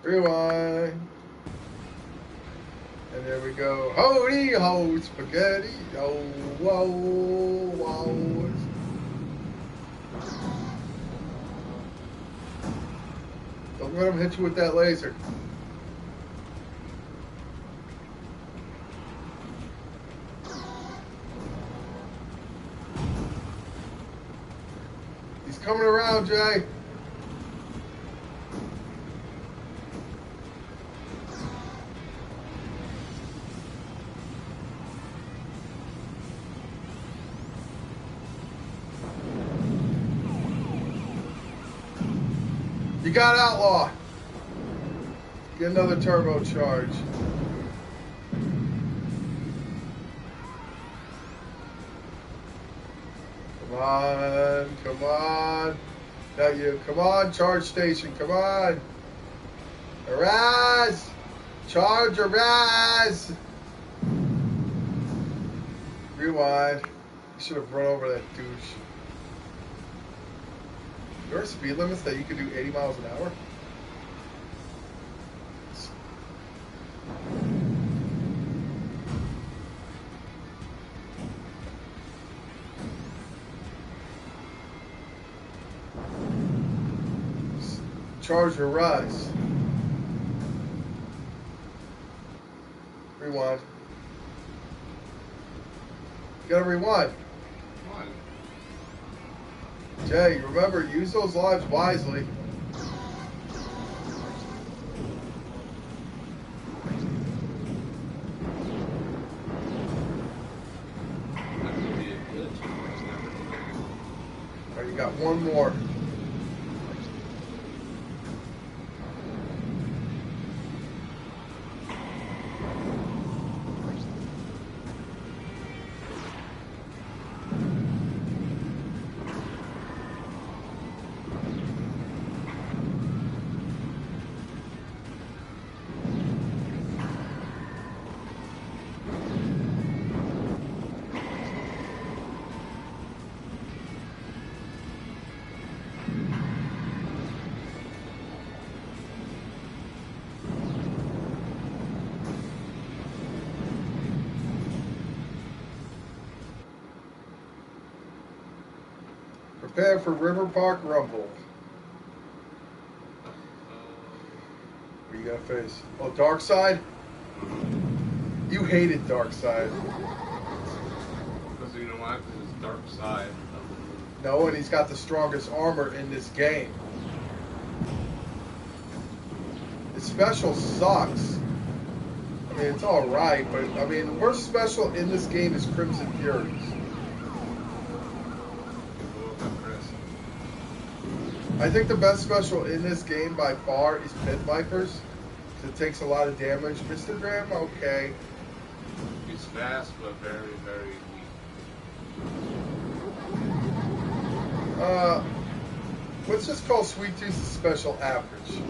Rewind. And there we go. Holy ho, spaghetti. Oh, whoa, whoa. Don't let him hit you with that laser. He's coming around, Jay. You got Outlaw. Get another turbo charge. Come on, come on. Not you. Come on, charge station. Come on. Arise! Charge, arise! Rewind. You should have run over that douche. There are speed limits that you can do 80 miles an hour? Charge or rise. Rewind. You gotta rewind. Come on. Jay, remember, use those lives wisely. That could be a glitch. It's never been. Alright, you got one more. Prepare for River Park Rumble. What you got to face? Oh, Dark Side? You hated Dark Side. Because you know why? Because it's dark side. No, and he's got the strongest armor in this game. His special sucks. I mean, it's alright, but I mean, the worst special in this game is Crimson Furies. I think the best special in this game by far is Pit Vipers. It takes a lot of damage. Mr. Graham, okay. He's fast, but very, very weak. Let's just call Sweet Tooth special average.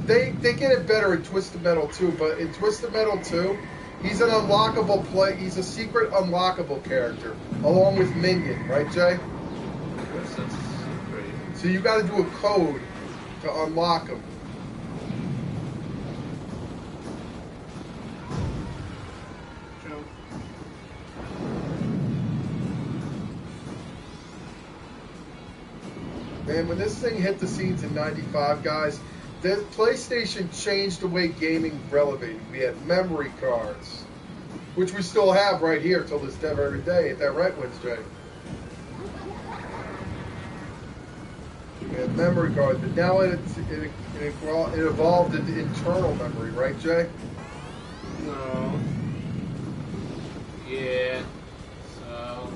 They get it better in Twisted Metal 2, but in Twisted Metal 2, he's an unlockable play. He's a secret unlockable character, along with Minion, right, Jay? Yes, that's great. So you got to do a code to unlock him. Jump. Man, when this thing hit the scenes in '95, guys, the PlayStation changed the way gaming relevated. We had memory cards, which we still have right here till this day every day. Ain't that right, Wednesday? We had memory cards, but now it evolved into internal memory, right, Jay? No. Yeah. So.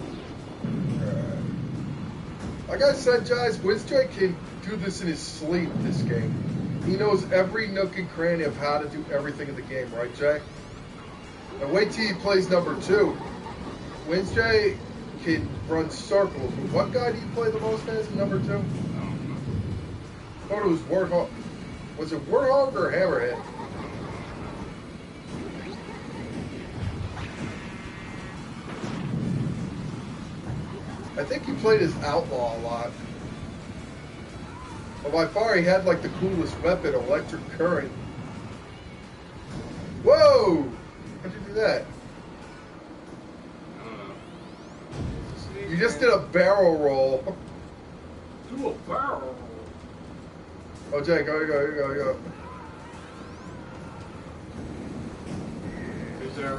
Like I said, guys, Wednesday can do this in his sleep, this game. He knows every nook and cranny of how to do everything in the game, right, Jay? And wait till he plays number 2. Wednesday can run circles. What guy do you play the most as in number 2? I thought it was Warthog. Was it Warthog or Hammerhead? I think he played as Outlaw a lot. But by far, he had like the coolest weapon, Electric Current. Whoa! How'd you do that? I don't know. You just did a barrel roll. Do a barrel. Oh, Jay, go. Is there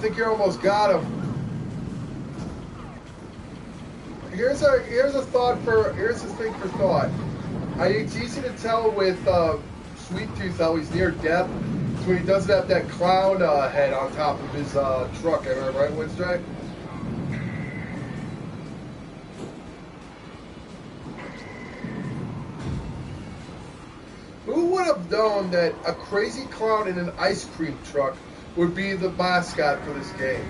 think you almost got him. Here's a thing for thought. It's easy to tell with Sweet Tooth how he's near death. It's when he doesn't have that clown head on top of his truck. Am I right, Wednesday? Who would have known that a crazy clown in an ice cream truck would be the mascot for this game?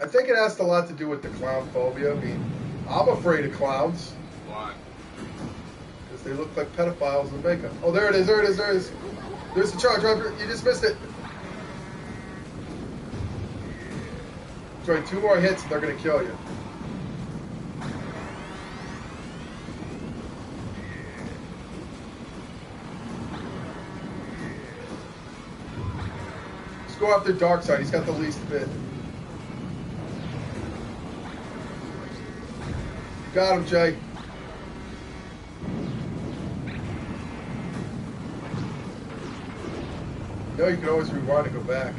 I think it has a lot to do with the clown phobia. I mean, I'm afraid of clowns. Why? Because they look like pedophiles in makeup. Oh, there it is, there it is, there it is. There's the charge driver. You just missed it. Try 2 more hits and they're going to kill you. Let's go after Darkseid. He's got the least bit. Got him, Jay. You know you can always rewind and go back.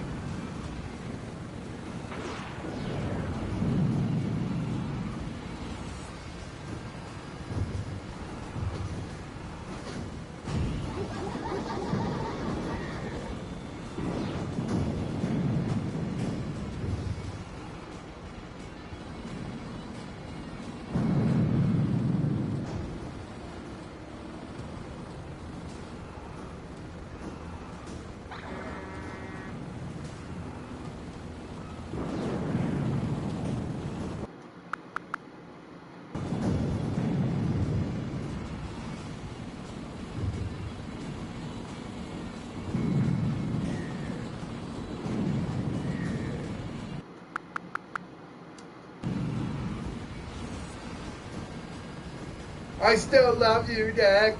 I still love you, Dak.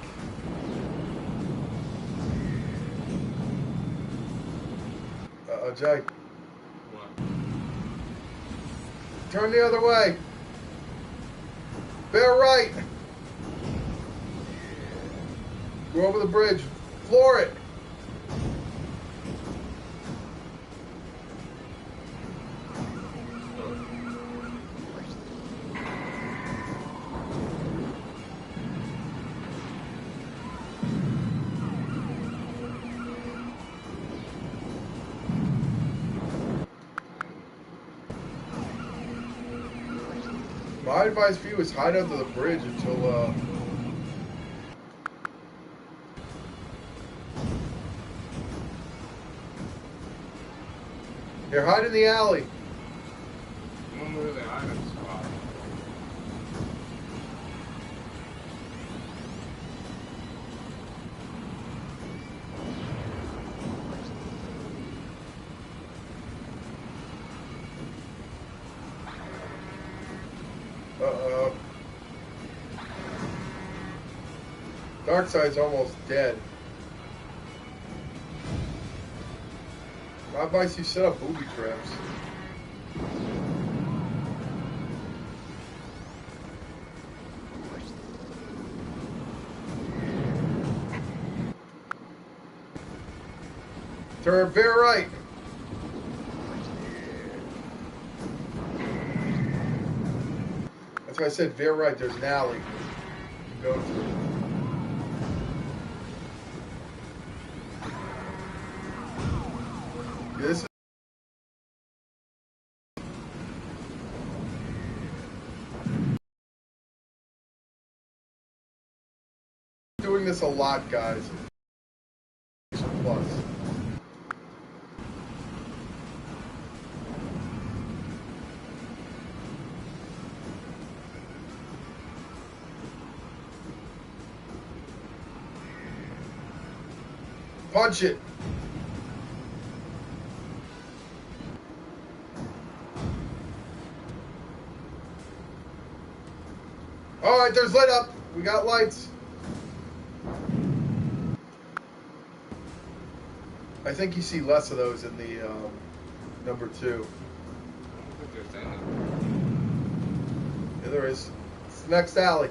Jay. What? Turn the other way. Bear right. Go over the bridge. Floor it. My advice for you is hide under the bridge until here, hide in the alley. I'm really hiding spot. Darkseid's almost dead. My advice, you set up booby traps. Turn very right. That's why I said very right. There's an alley you can go through. This is doing this a lot, guys. Plus. Punch it. All right, there's lit up. We got lights. I think you see less of those in the number 2. I don't think there's any. Yeah, there is. It's the next alley.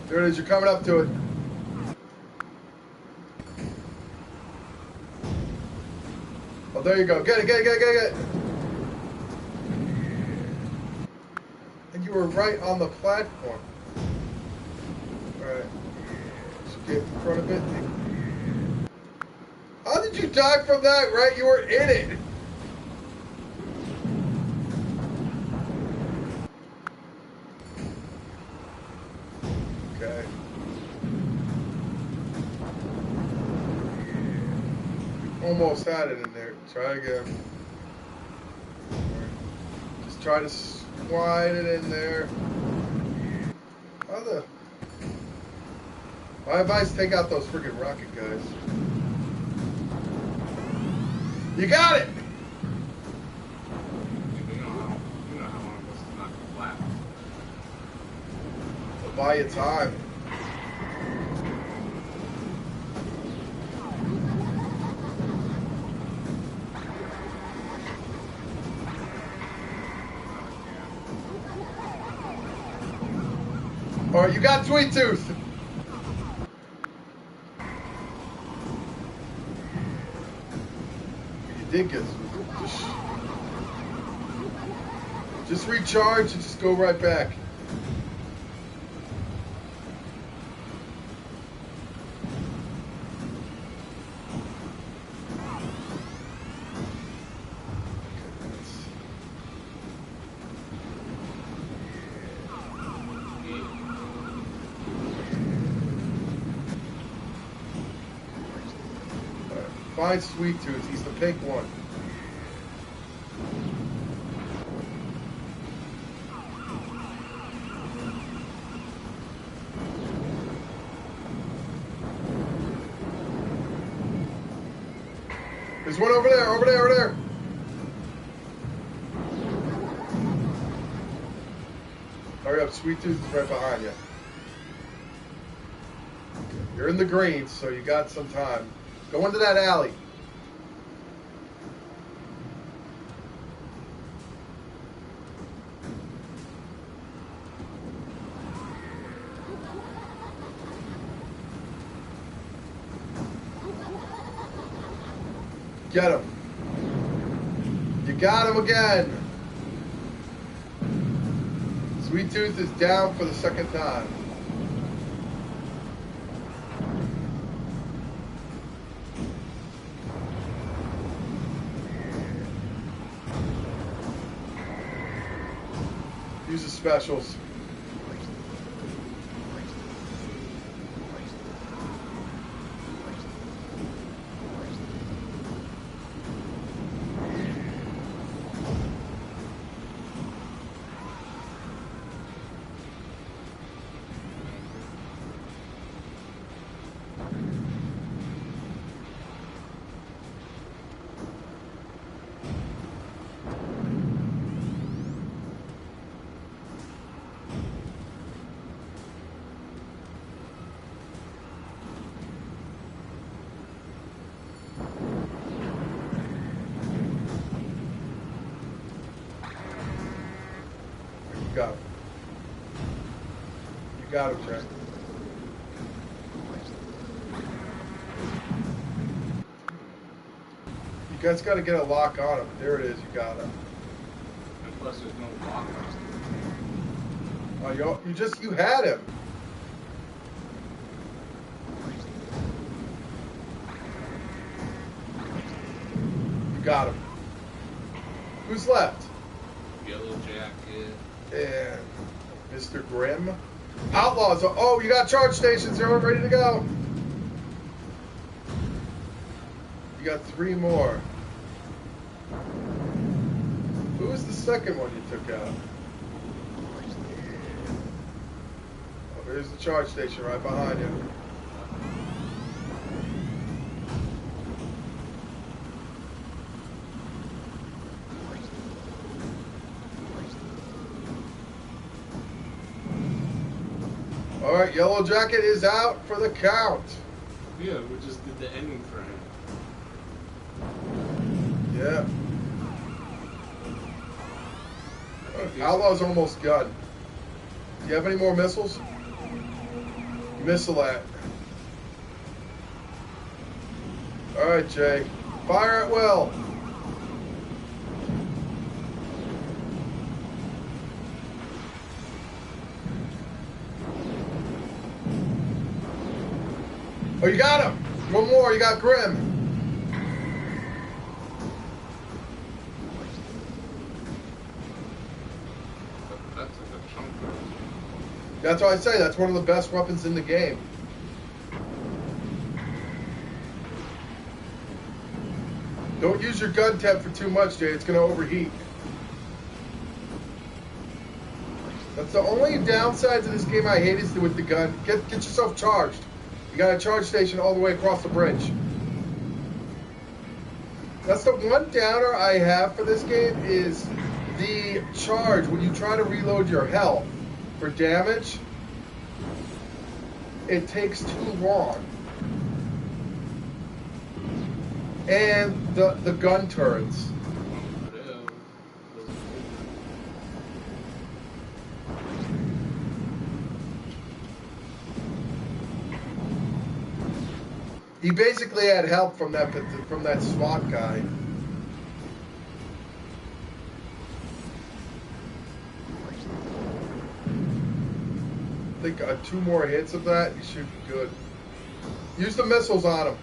There it is. You're coming up to it. Oh, there you go. Get it. And you were right on the platform. Alright. Just get in front of it. How did you die from that, right? You were in it. Okay. Almost had it in there. Try again. Just try to slide it in there. How the... My advice, take out those friggin' rocket guys. You got it! You know how long this is not gonna last. I'll buy you time. Alright, you got Sweet Tooth. You did get Sweet Tooth. Just recharge and just go right back. Find Sweet Tooth. He's the pink one. There's one over there, over there. Hurry up, Sweet Tooth is right behind you. You're in the green, so you got some time. Go into that alley. Get him. You got him again. Sweet Tooth is down for the second time. Use the specials. Got him. You got him, Jack. You guys got to get a lock on him. There it is. You got him. And plus, there's no lock on it. Oh, you had him. You got him. Who's left? Yellow Jacket. And Mr. Grimm. Outlaws. Oh, you got charge stations. They're all ready to go. You got 3 more. Who was the second one you took out? Oh, there's the charge station right behind you. All right, Yellow Jacket is out for the count. Yeah, we just did the ending for him. Yeah. Outlaw's almost done. Do you have any more missiles? Missile at. All right, Jay. Fire at will. Oh, you got him! One more, you got Grim. That's a good chunk. That's what I say, that's one of the best weapons in the game. Don't use your gun tab for too much, Jay. It's going to overheat. That's the only downside to this game I hate is with the gun. Get yourself charged. You got a charge station all the way across the bridge. That's the one downer I have for this game is the charge. When you try to reload your health for damage, it takes too long. And the gun turrets. He basically had help from that SWAT guy. I think 2 more hits of that, you should be good. Use the missiles on him.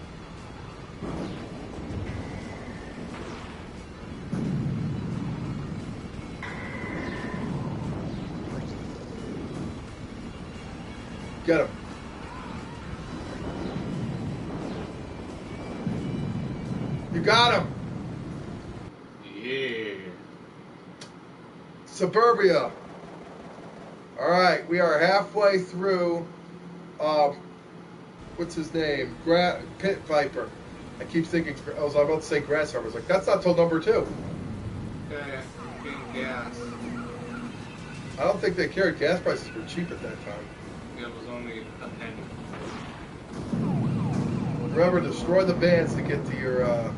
Get him. You got him. Yeah. Suburbia. All right, we are halfway through. What's his name? Pit Viper. I keep thinking. I was about to say Grasshopper. I was like, that's not till number 2. Okay, getting gas. I don't think they carried gas prices were cheap at that time. It was only a penny. Remember, destroy the bands to get to your.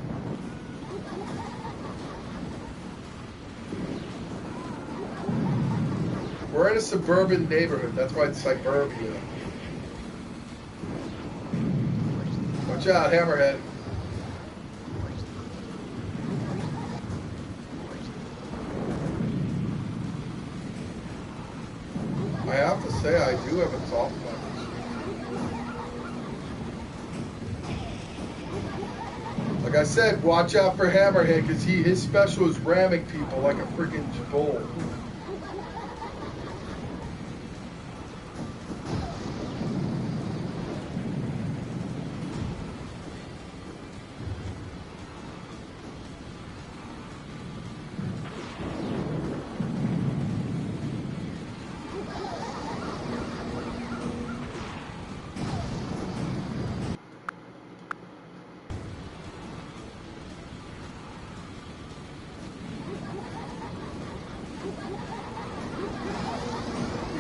We're in a suburban neighborhood. That's why it's suburbia. Watch out, Hammerhead. I have to say, I do have a soft one. Like I said, watch out for Hammerhead because his special is ramming people like a freaking bull.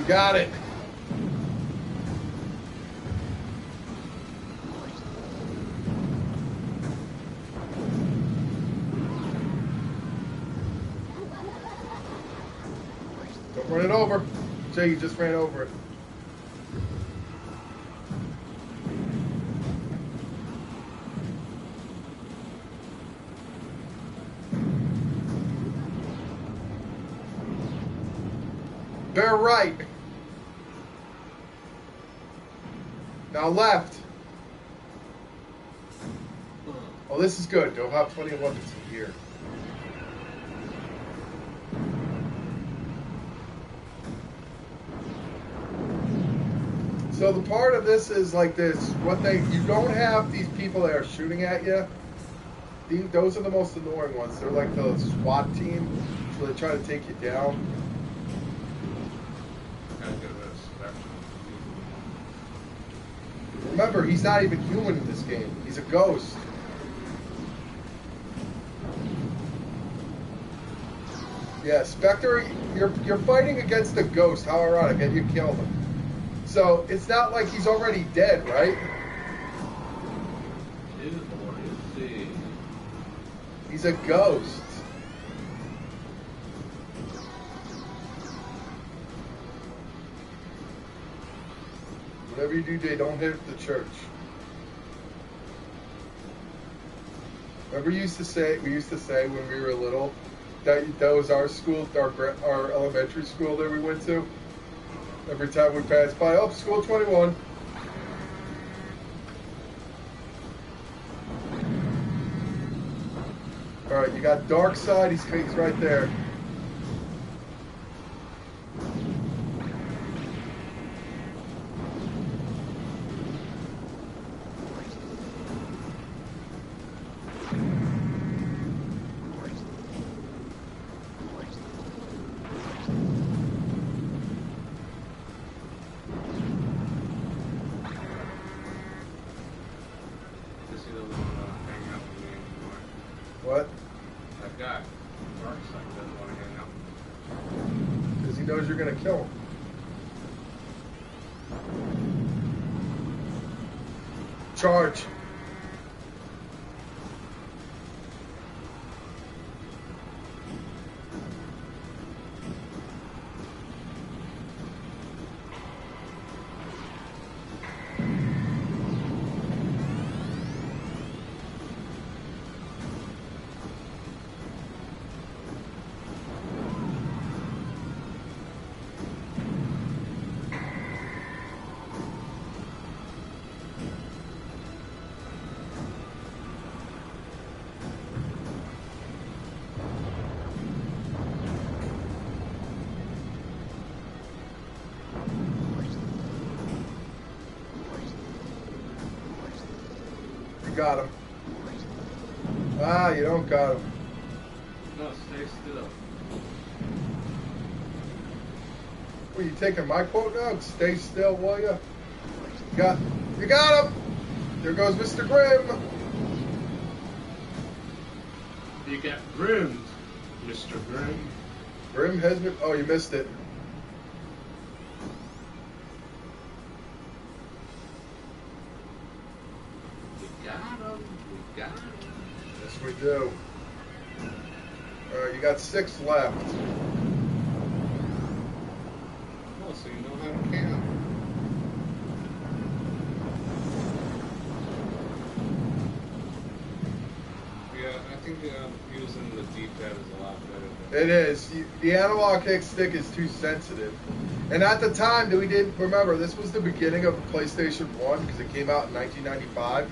Got it. Don't run it over. Jay, you just ran over it. Bear right. Now left. Oh, this is good. They'll have plenty of weapons in here. So the part of this is like this. You don't have these people that are shooting at you. Those are the most annoying ones. They're like the SWAT team, so they try to take you down. Remember, he's not even human in this game. He's a ghost. Yeah, Spectre, you're fighting against a ghost. How ironic, and you killed him. So it's not like he's already dead, right? He's a ghost. Whatever you do, Jay, don't hit the church. Remember, we used to say when we were little that was our school, our elementary school that we went to. Every time we passed by, oh, school 21. Alright, you got Darkseid, he's right there. Guess he doesn't want to hang out with me anymore. What? That guy, Darkseid, doesn't want to hang out with me. Because he knows you're going to kill him. Charge. You got him. Ah, you don't got him. No, stay still. What, you taking my quote now? Stay still, will you? You got him! There goes Mr. Grimm. You got groomed, Mr. Grimm. Grimm has been... Oh, you missed it. We got him. We got him. Yes, we do. Alright, you got 6 left. Oh, so you know how to camp. Yeah, I think using the D-pad is a lot better than... It is. The analog stick is too sensitive. And at the time, we didn't remember, this was the beginning of the PlayStation 1 because it came out in 1995.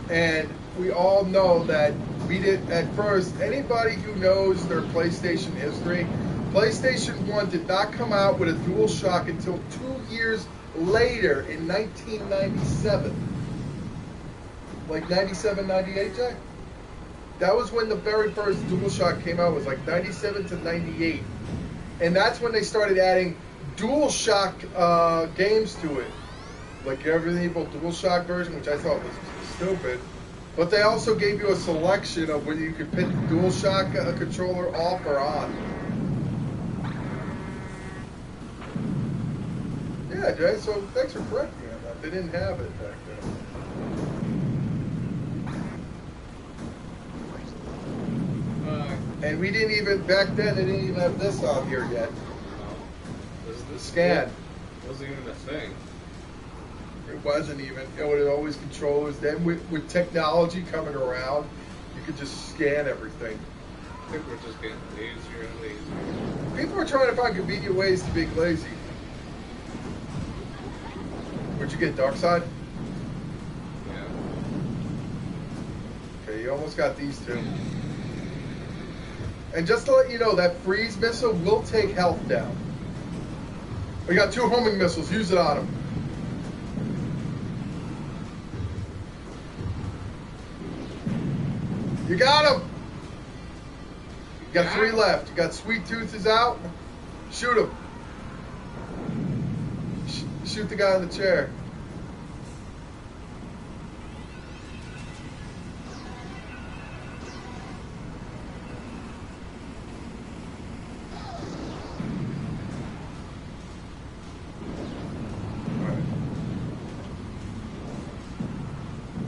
And we all know that we did, at first, anybody who knows their PlayStation history, PlayStation 1 did not come out with a DualShock until 2 years later in 1997. Like 97, 98, Jack? That was when the very first DualShock came out, it was like 97 to 98. And that's when they started adding DualShock games to it. Like Resident Evil DualShock version, which I thought was stupid. But they also gave you a selection of whether you could pick the DualShock controller off or on. Yeah, Jay, so thanks for correcting me on that. They didn't have it back then. And we didn't even, back then, they didn't even have this on here yet. The scan. Wasn't even a thing. It wasn't even. It was always controllers. Then with technology coming around, you could just scan everything. I think we're just getting lazier and lazier. People are trying to find convenient ways to be lazy. Where'd you get, Darkseid? Yeah. Okay, you almost got these two. And just to let you know, that freeze missile will take health down. We got 2 homing missiles. Use it on them. You got him. You got 3 left. You got Sweet Tooth is out. Shoot him. Shoot the guy in the chair.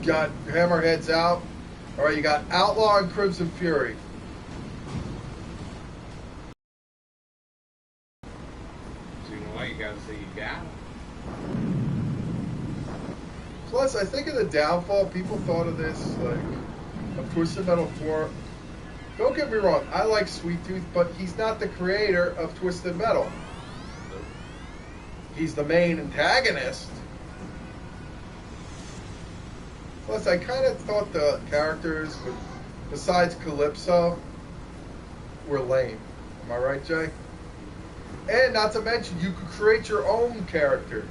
Got Hammerheads out. All right, you got Outlaw and Crimson Fury. So you know why you gotta say you got him? Plus, I think in the downfall, people thought of this like a Twisted Metal 4. Don't get me wrong, I like Sweet Tooth, but he's not the creator of Twisted Metal. He's the main antagonist. Plus, I kind of thought the characters besides Calypso, were lame. Am I right, Jay? And not to mention, you could create your own character.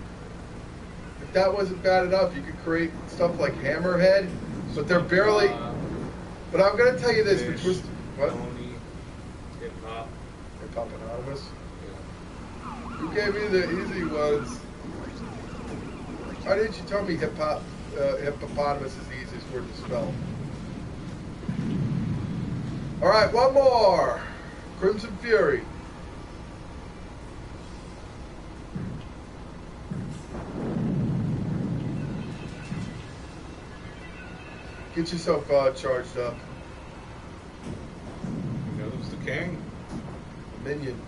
If that wasn't bad enough, you could create stuff like Hammerhead, but they're barely. But I'm gonna tell you this: for Twisted, what? Tony, Hip Hop. Hip Hop Anonymous. Yeah. You gave me the easy ones. Why didn't you tell me hippopotamus is the easiest word to spell? All right, one more. Crimson Fury. Get yourself charged up. You know who's the king? Minion.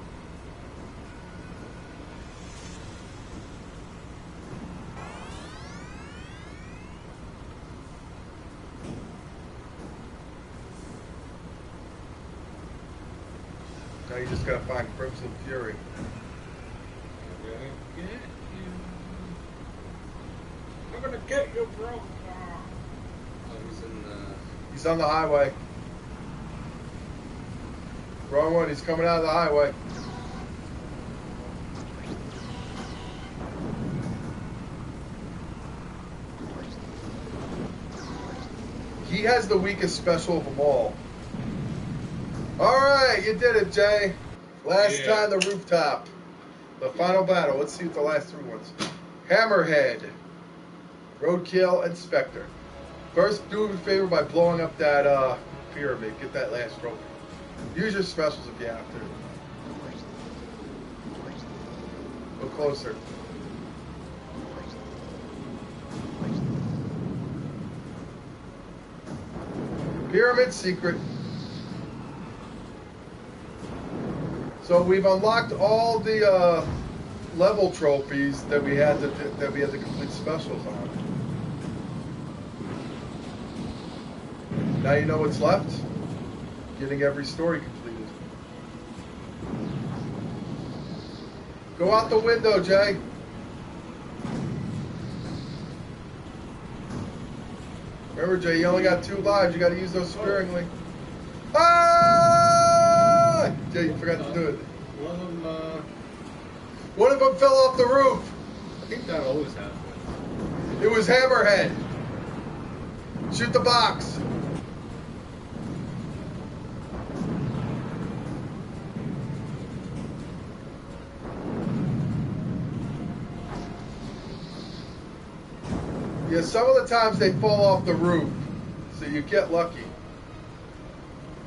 Now you just gotta find Crimson Fury. I'm gonna get you, bro. Oh, he's in the. He's on the highway. Wrong one, he's coming out of the highway. He has the weakest special of them all. Alright, you did it, Jay. Last time the rooftop. The final battle. Let's see what the last three ones. Hammerhead, Roadkill, and Spectre. First, do me a favor by blowing up that pyramid. Get that last trophy. Use your specials if you have to. Go closer. Pyramid secret. So we've unlocked all the level trophies that we had to complete specials on. Now you know what's left. Getting every story completed. Go out the window, Jay. Remember, Jay, you only got 2 lives. You got to use those sparingly. Ah! Jay, you forgot to do it. One of them fell off the roof. I think that always happens. It was Hammerhead. Shoot the box. Yeah, some of the times they fall off the roof, so you get lucky.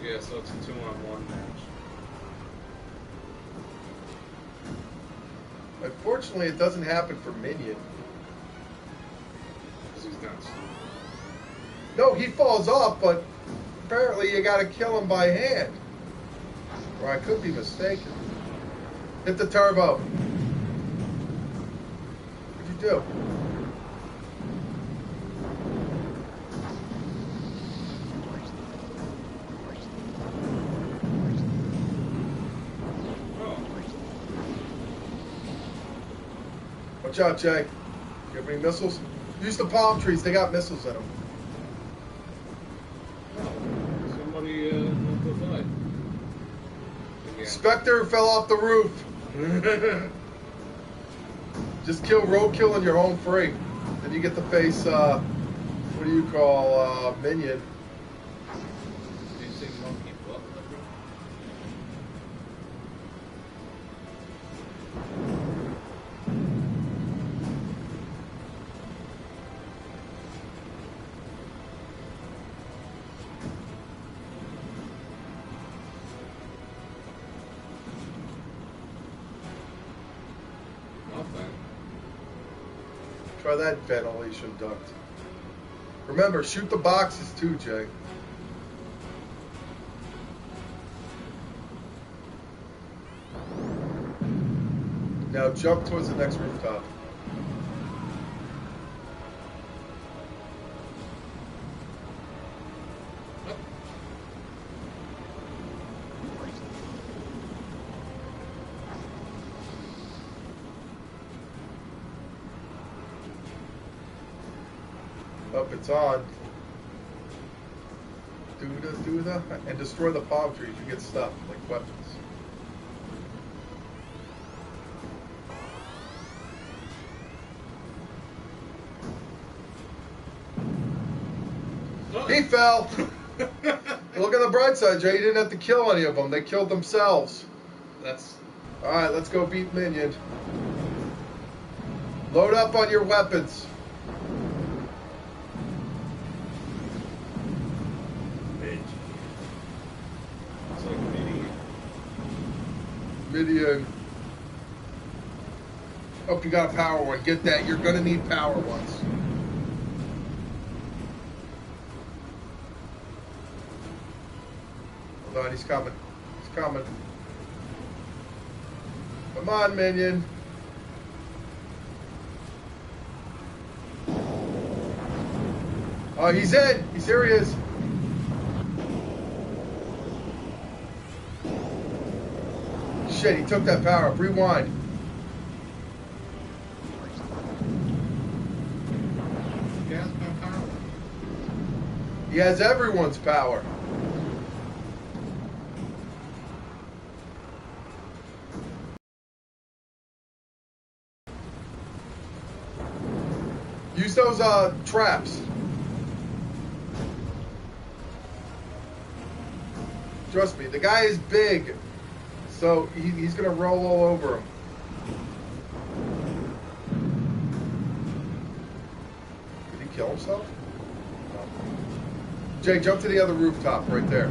Yeah, so it's a 2-on-1 match. Unfortunately, it doesn't happen for Minion. Because he's not stupid. No, he falls off, but apparently you got to kill him by hand. Or I could be mistaken. Hit the turbo. What'd you do? Watch out, Jay. You have any missiles? Use the palm trees. They got missiles in them. Somebody notified. Spectre fell off the roof. Just kill Roadkill and you're home free. Then you get to face, what do you call, Minion. Did you say monkey butt? Try that ventilation duct. Remember, shoot the boxes too, Jay. Now jump towards the next rooftop. Up, it's on. and destroy the palm trees. You get stuff like weapons. He fell. Look at the bright side, Jay. You didn't have to kill any of them. They killed themselves. That's All right, let's go beat Minion. Load up on your weapons. it's like mini. Midian. Hope you got a power one. Get that. You're going to need power ones. Hold on, he's coming. He's coming. Come on, Minion. Oh, he's in. Here he is. Shit, he took that power up. Rewind. He has no power. He has everyone's power. Use those traps. Trust me, the guy is big, so he's gonna roll all over him. Did he kill himself? No. Jay, jump to the other rooftop right there.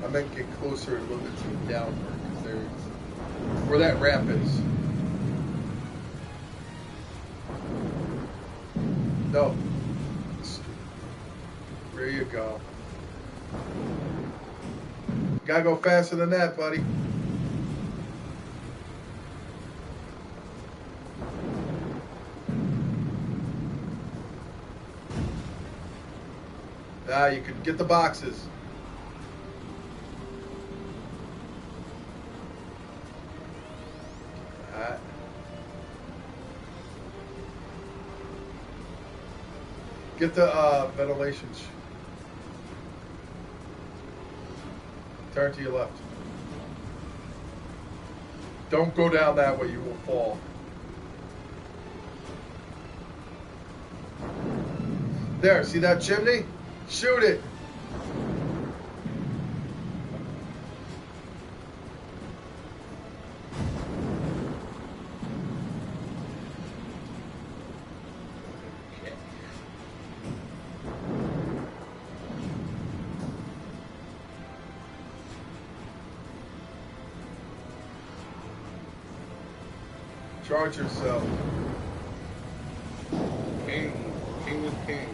I meant get closer a little bit to the downward, because there's where that ramp is. No. There you go. Gotta go faster than that, buddy. Ah, you can get the boxes. Alright. Get the ventilation. Turn to your left. Don't go down that way, you will fall. There, see that chimney? Shoot it. Charge yourself. King of kings.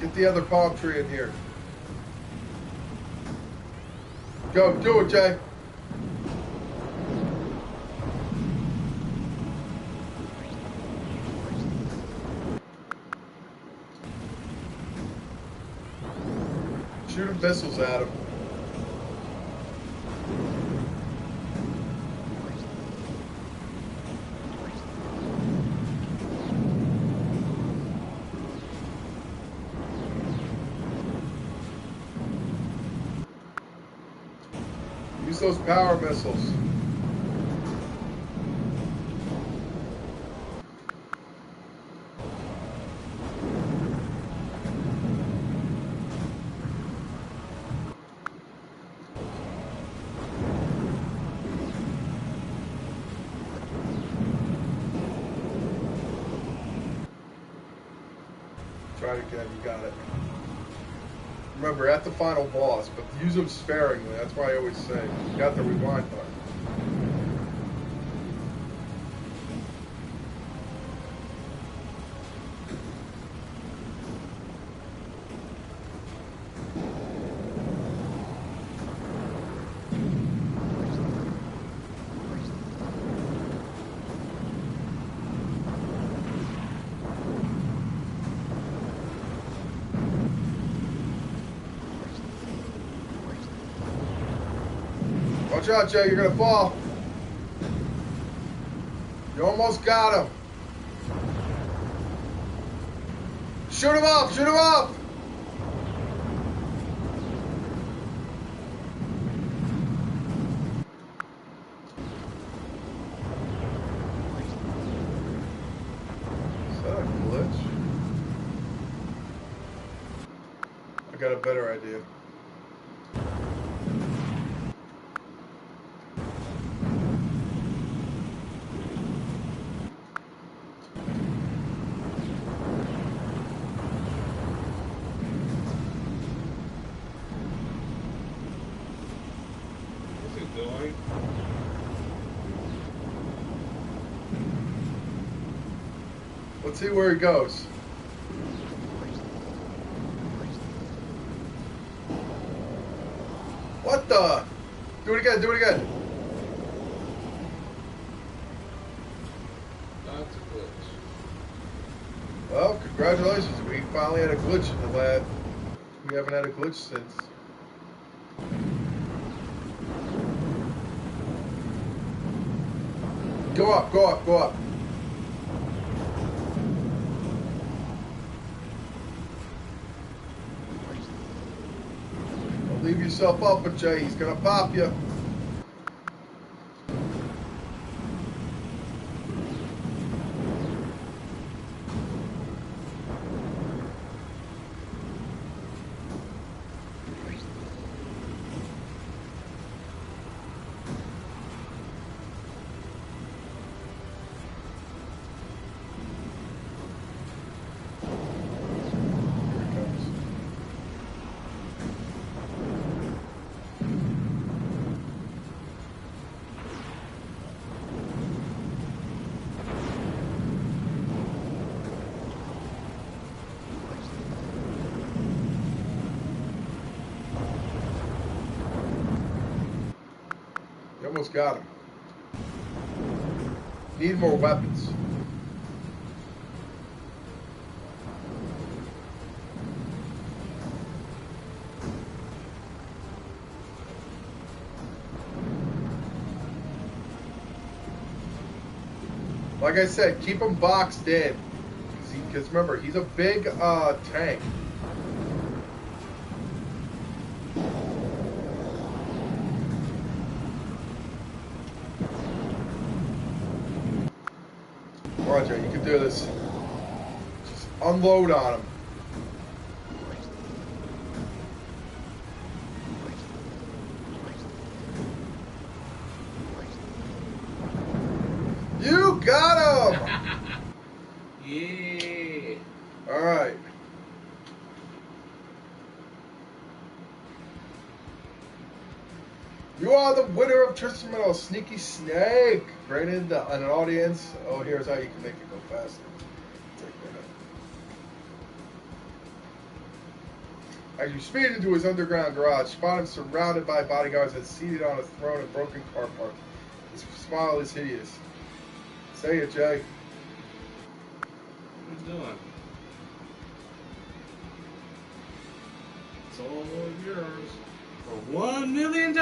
Get the other palm tree in here. Go, do it, Jay. Shooting missiles at him. Use those power missiles. Try it again, you got it. Remember, at the final boss, but use them sparingly. That's why I always say, you got the rewind button. Watch out, Jay. You're gonna fall. You almost got him. Shoot him up! Shoot him up! Is that a glitch? I got a better idea. What's it doing? Let's see where he goes. What the? Do it again, do it again. That's a glitch. Well, congratulations. We finally had a glitch in the lab. We haven't had a glitch since. Go up, go up, go up. Don't leave yourself up, but Jay, he's gonna pop you. Here it comes. You almost got him. Need more weapons. Like I said, keep him boxed in. Because remember, he's a big tank. Roger, you can do this. Just unload on him. You got him! Yeah. All right. You are the winner of Tristan Metal, Sneaky Snake. Granted, an audience. Oh, here's how you can make it go faster. Take that. As you speed into his underground garage, spot him surrounded by bodyguards and seated on a throne in broken car park. His smile is hideous. Say it, Jay. What are you doing? It's all yours. For $1 million!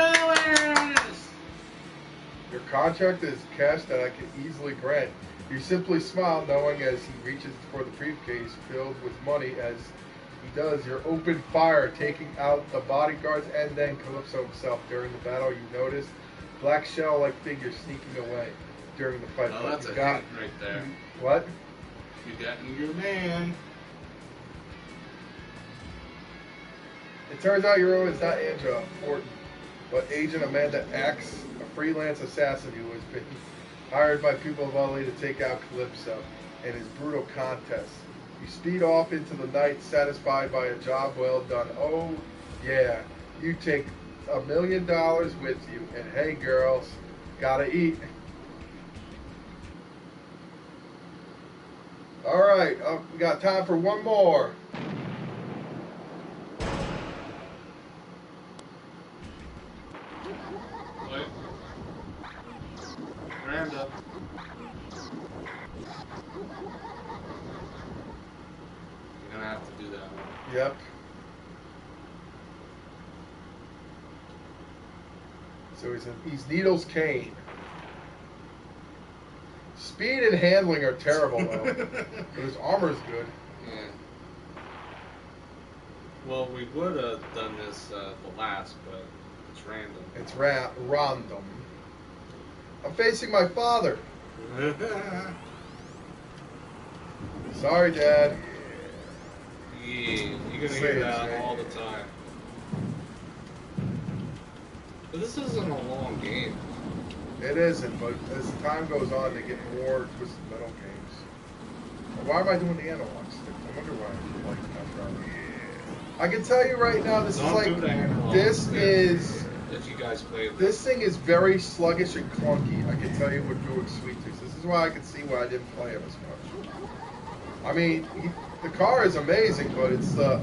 Your contract is cash that I can easily grant. You simply smile, knowing as he reaches for the briefcase filled with money as he does your open fire, taking out the bodyguards and then Calypso himself. During the battle, you notice black shell-like figures sneaking away during the fight. Oh, But that's you a got hint right there. what? You got your man. It turns out your own is not Angela Fortin, but Agent Amanda Axe, a freelance assassin who has been hired by people of LA to take out Calypso in his brutal contest. You speed off into the night, satisfied by a job well done. Oh, yeah, you take $1 million with you, and hey, girls, gotta eat. All right, we got time for one more. Wait. Miranda. You're gonna have to do that one. Yep. So he's Needles Kane. Speed and handling are terrible though, but his armor's good. Yeah. Well, we would have done this the last, but it's random. It's random. I'm facing my father. Sorry, Dad. Yeah, you're gonna Say hear it, that Jay. all the time. But this isn't a long game. It isn't, but as time goes on, they get more Twisted Metal games. Why am I doing the analog stick? I wonder why I like that. I can tell you right now, this Don't is like do the analog this stick. is If you guys play this thing is very sluggish and clunky. I can tell you what doing Sweet Tooth. This is why I can see why I didn't play him as much. I mean, the car is amazing, but it's the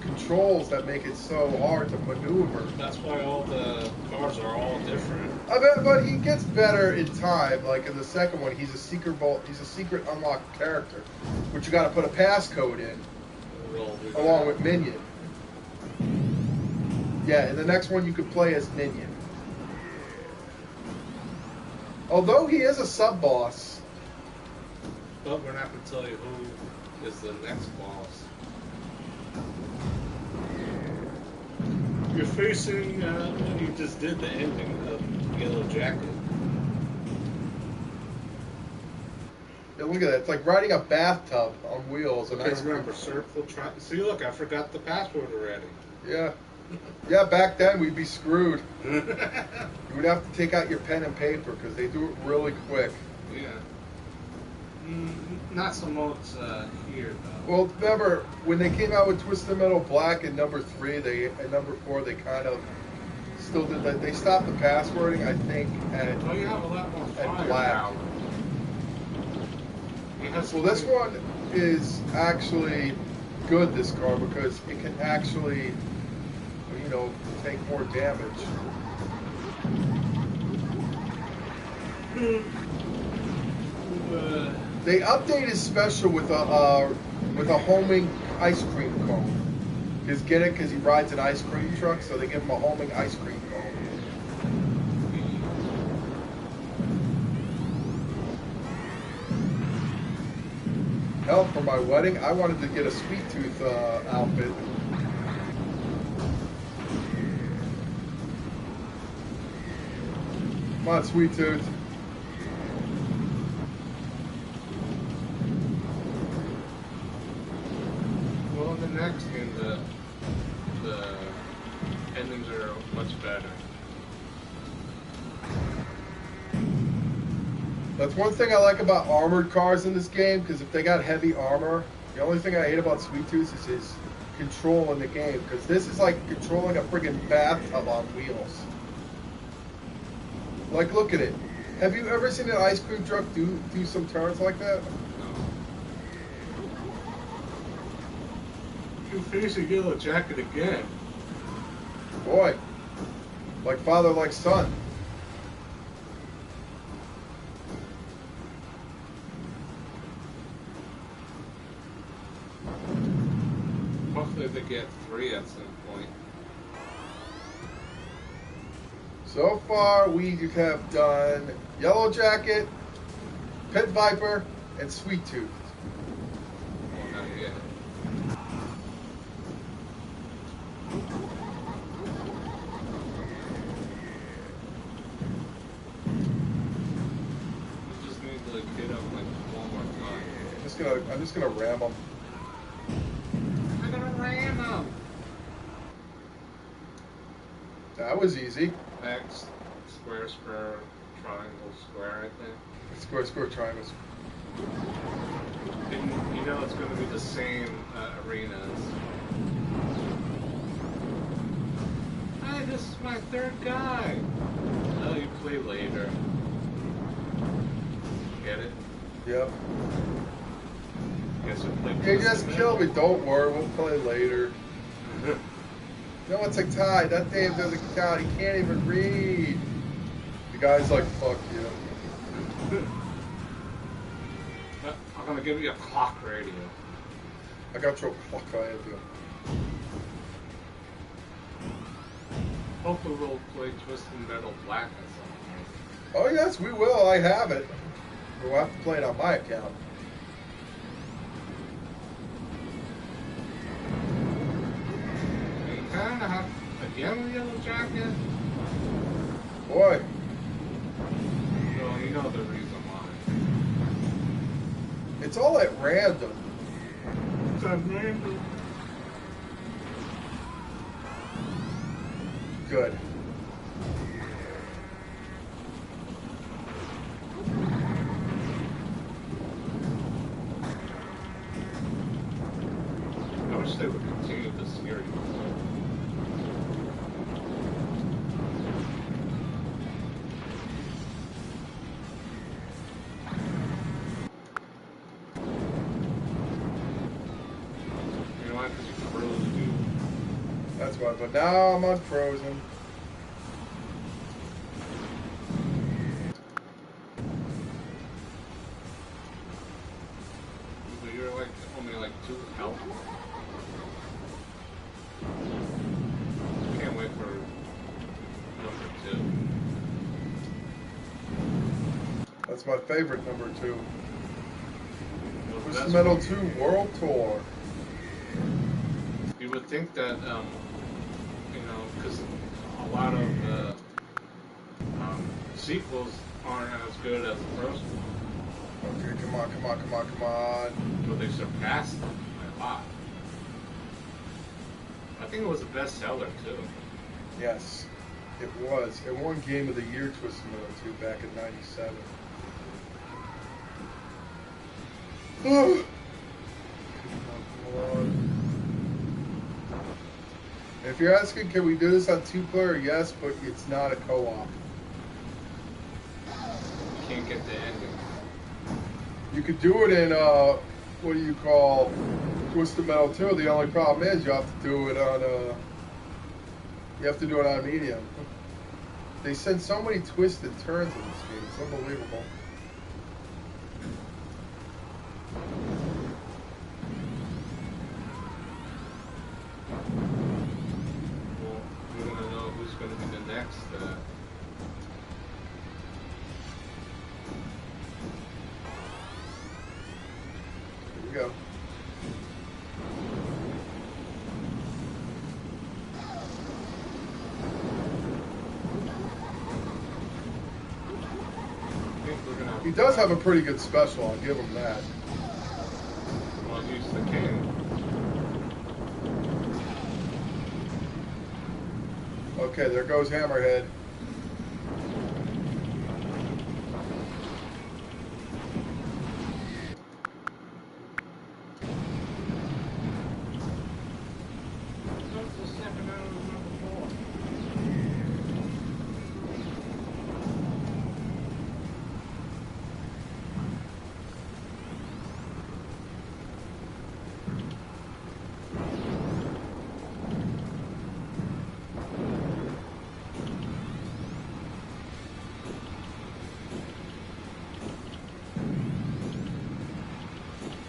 controls that make it so hard to maneuver. That's why all the cars are all different. I bet, but he gets better in time. Like in the second one, he's a secret unlocked character, which you got to put a passcode in, Well, along with Minion. Yeah, in the next one you could play as Minion. Although he is a sub boss. But we're not going to tell you who is the next boss. You're facing, you just did the ending of Yellow Jacket. Yeah, look at that. It's like riding a bathtub on wheels. And Okay, ice cream. remember, circle, try. See, look, I forgot the password already. Yeah. Yeah, back then we'd be screwed. You would have to take out your pen and paper because they do it really quick. Yeah. Not so much here, though. Well, remember when they came out with Twisted Metal Black in number 3, and number 4, they kind of still did that. They stopped the passwording, I think, at Well, you have a lot more and black. firepower. Well, this one is actually good. This car because it can actually, take more damage. They updated special with a homing ice cream cone. Just get it because he rides an ice cream truck, so they give him a homing ice cream cone. Hell, for my wedding, I wanted to get a Sweet Tooth outfit. Come on, Sweet Tooth. Well, in the next game, the endings are much better. That's one thing I like about armored cars in this game, because if they got heavy armor, the only thing I hate about Sweet Tooth is his control in the game, because this is like controlling a friggin' bathtub on wheels. Like, look at it. Have you ever seen an ice cream truck do some turns like that? You finish a Yellow Jacket again. Boy, like father, like son. Hopefully they get 3 at some point. So far, we have done Yellow Jacket, Pit Viper, and Sweet Tooth. Well, not yet. We just need to hit up like one more time. I'm just gonna ram them. I'm gonna ram him. That was easy. X, square, square, triangle, square, I think. Square, square, triangles. And you know it's going to be the same arenas. Hi, this is my third guy. Oh, you play later. Get it? Yep. Guess we play. You just killed me. Don't worry, we'll play later. No, it's like Ty. That Dave doesn't count. He can't even read. The guy's like, fuck you. I'm gonna give you a clock radio. I got your fuck I do. Hopefully we'll play Twisted Metal Black at some point. Oh yes, we will. I have it. We'll have to play it on my account. You kind of have again with Yellow Jacket. Boy, Well, you know the reason why. it's all at random. It's a random. Good. I wish they would continue the series. You know why? Because you froze, dude. That's why. But now I'm unfrozen. But you're like only like 2 health. Can't wait for number 2. That's my favorite number 2. Well, Twisted that's Metal what- 2 World Tour. You would think that, you know, because a lot of the sequels aren't as good as the first one, Okay, come on, come on, come on, come on. but they surpassed them by a lot. I think it was a bestseller too. Yes, it was. It won Game of the Year Twisted Metal 2 back in '97. Oh. Come on. If you're asking, can we do this on 2-player? Yes, but it's not a co-op. You can't get the ending. You could do it in, what do you call, Twisted Metal 2. The only problem is you have to do it on, you have to do it on medium. They send so many twisted turns in this game. It's unbelievable. Well, we want to know who's going to be the next. Here we go. I think we're gonna. He does have a pretty good special. I'll give him that. Well, he's the king. Okay, there goes Hammerhead.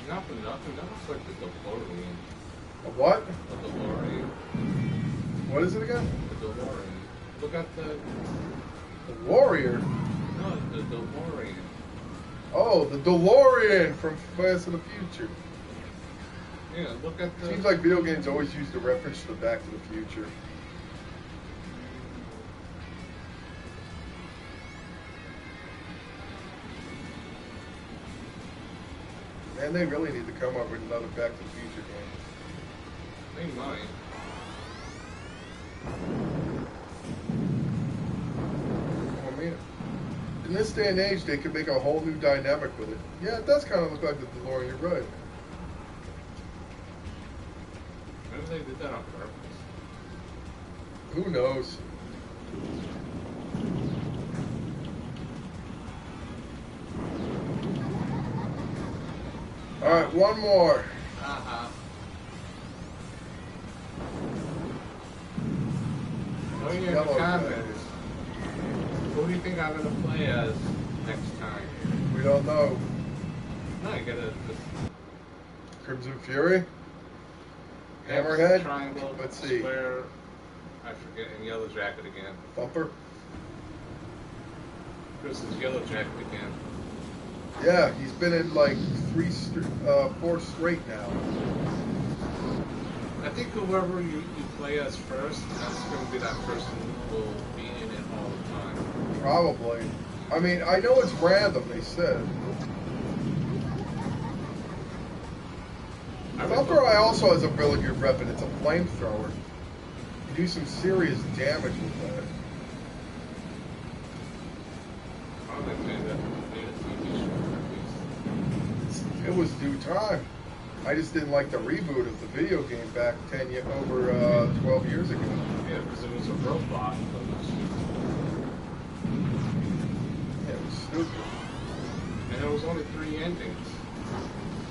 Not for nothing, that looks like the DeLorean. A what? The DeLorean. What is it again? The DeLorean. Look at the. The Warrior. No, the DeLorean. Oh, the DeLorean from Fast and the Future. Yeah, look at the. Seems like video games always use the reference to the Back to the Future. Man, they really need to come up with another Back to the Future game. They might. I mean, in this day and age, they could make a whole new dynamic with it. Yeah, it does kind of look like the DeLorean. You're right. Maybe they did that on purpose. Who knows? All right, one more. Uh-huh. Oh, yeah, in the Yellow comments. Who do you think I'm gonna play as next time? We don't know. No, you gotta just Crimson Fury? X, Hammerhead? triangle, Let's see. square. I I forget, and Yellow Jacket again. Thumper? Chris's Yellow Jacket again. Yeah, he's been in like 4 straight now. I think whoever you play as first, that's going to be that person who will be in it all the time. Probably. I mean, I know it's random, they said. Thumper I also has a really good weapon. It's a flamethrower. You do some serious damage with that. Probably made a TV show at least. It was due time. I just didn't like the reboot of the video game back 12 years ago. Yeah, because it was a robot. Yeah, it was stupid. And there was only 3 endings.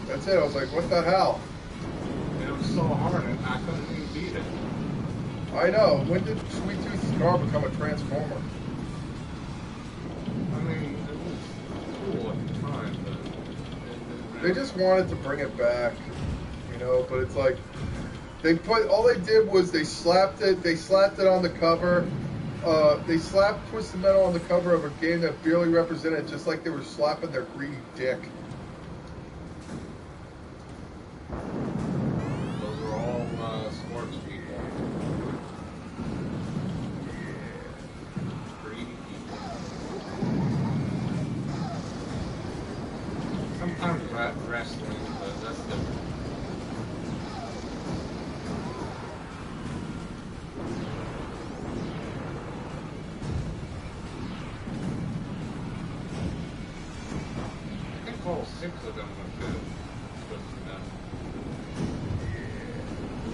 That's it. I was like, what the hell? And it was so hard, and I couldn't even beat it. I know. When did Sweet Tooth's car become a transformer? I mean, it was cool at the time, but They just wanted to bring it back, you know. But it's like all they did was they slapped it on the cover. They slapped Twisted Metal on the cover of a game that barely represented it, just like they were slapping their greedy dick. those were all sports people. Greedy people. Sometimes wrestling, but that's different. I think all 6 of them were good. Twisted Metal.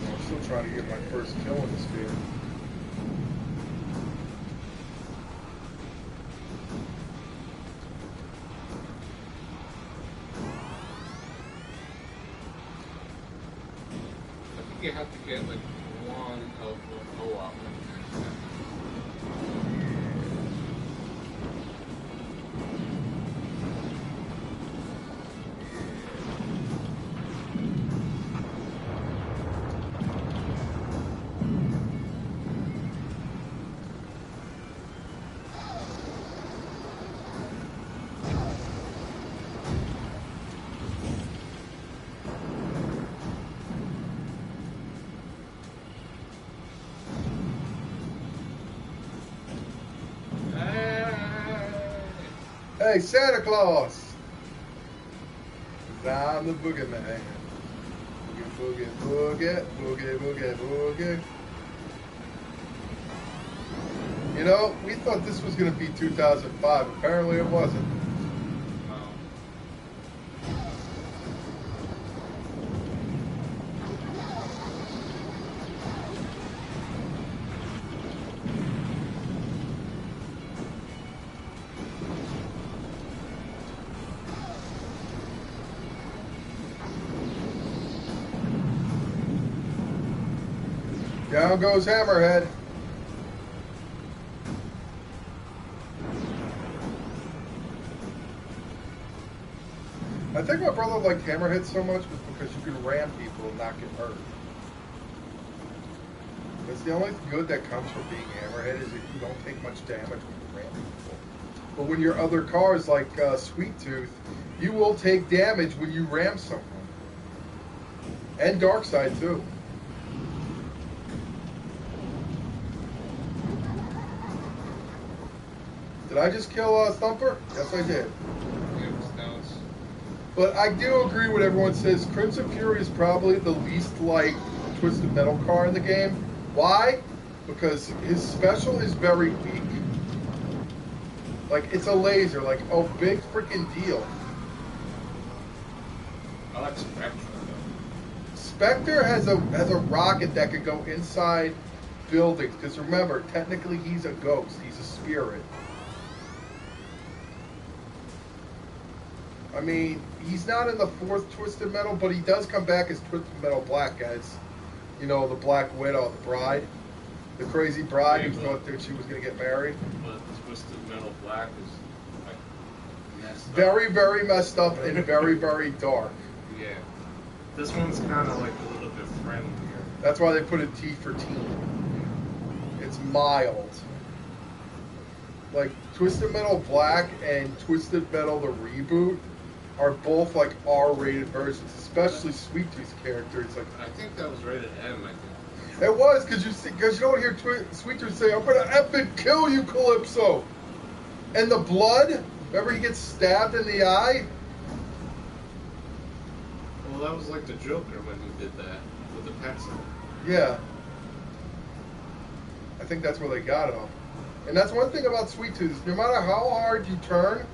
I'm still trying to get my first kill in this game. I think you have to get like one of the co-op. Hey, Santa Claus! I'm the boogeyman. Boogie, boogie, boogie, boogie, boogie. You know, we thought this was going to be 2005. Apparently it wasn't. Down goes Hammerhead. I think my brother liked Hammerhead so much was because you could ram people and not get hurt. That's the only good that comes from being Hammerhead is that you don't take much damage when you ram people. But when your other cars like Sweet Tooth, you will take damage when you ram someone. And Darkseid too. Did I just kill Thumper? Yes, I did. But I do agree with everyone says Crimson Fury is probably the least like Twisted Metal car in the game. Why? Because his special is very weak. Like, it's a laser. Like, oh, big freaking deal. I like Spectre though. Spectre has a rocket that could go inside buildings. Because remember, technically he's a ghost. He's a spirit. I mean, he's not in the 4th Twisted Metal, but he does come back as Twisted Metal Black, as, you know, the Black Widow, the bride. The crazy bride who thought that she was going to get married. But Twisted Metal Black is, like, messed up. Very, very messed up and very, very dark. Yeah. This one's kind of, like, a little bit friendlier. That's why they put a T for teen. It's mild. Like Twisted Metal Black and Twisted Metal the reboot are both like R-rated versions, especially Sweet Tooth's character. It's like I think that was rated M. I think. it was because you don't hear Sweet Tooth say, "I'm gonna epic kill you, Calypso," and the blood. Remember, he gets stabbed in the eye. Well, that was like the Joker when he did that with the pencil. Yeah, I think that's where they got it on. And that's one thing about Sweet Tooth. No matter how hard you turn,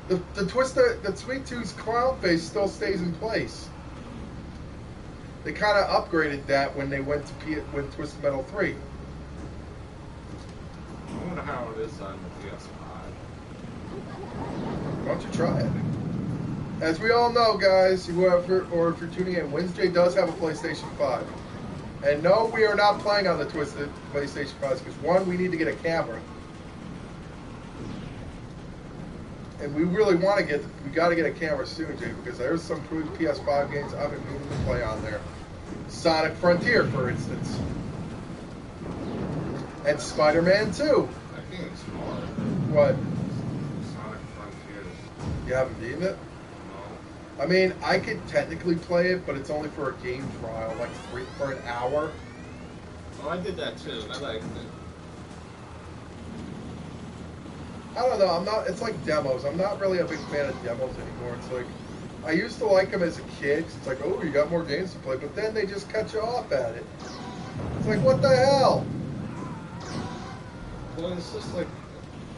the Sweet Tooth's clown face still stays in place. They kind of upgraded that when they went to with Twisted Metal 3. I wonder how it is on the PS5. Why don't you try it? As we all know, guys, whoever or if you're tuning in, Wednesday does have a PlayStation 5. And no, we are not playing on the Twisted PlayStation 5 because one, we need to get a camera. And we really want to we got to get a camera soon, Jay, because there's some PS5 games I've been meaning to play on there. Sonic Frontier, for instance. And Spider-Man 2. That game is hard. What? Sonic Frontier. You haven't beaten it? No. I mean, I could technically play it, but it's only for a game trial, like for an hour. Oh, I did that too. I liked it. I don't know. I'm not. It's like demos. I'm not really a big fan of demos anymore. It's like I used to like them as a kid. 'Cause it's like, oh, you got more games to play, but then they just cut you off at it. It's like, what the hell? Well, it's just like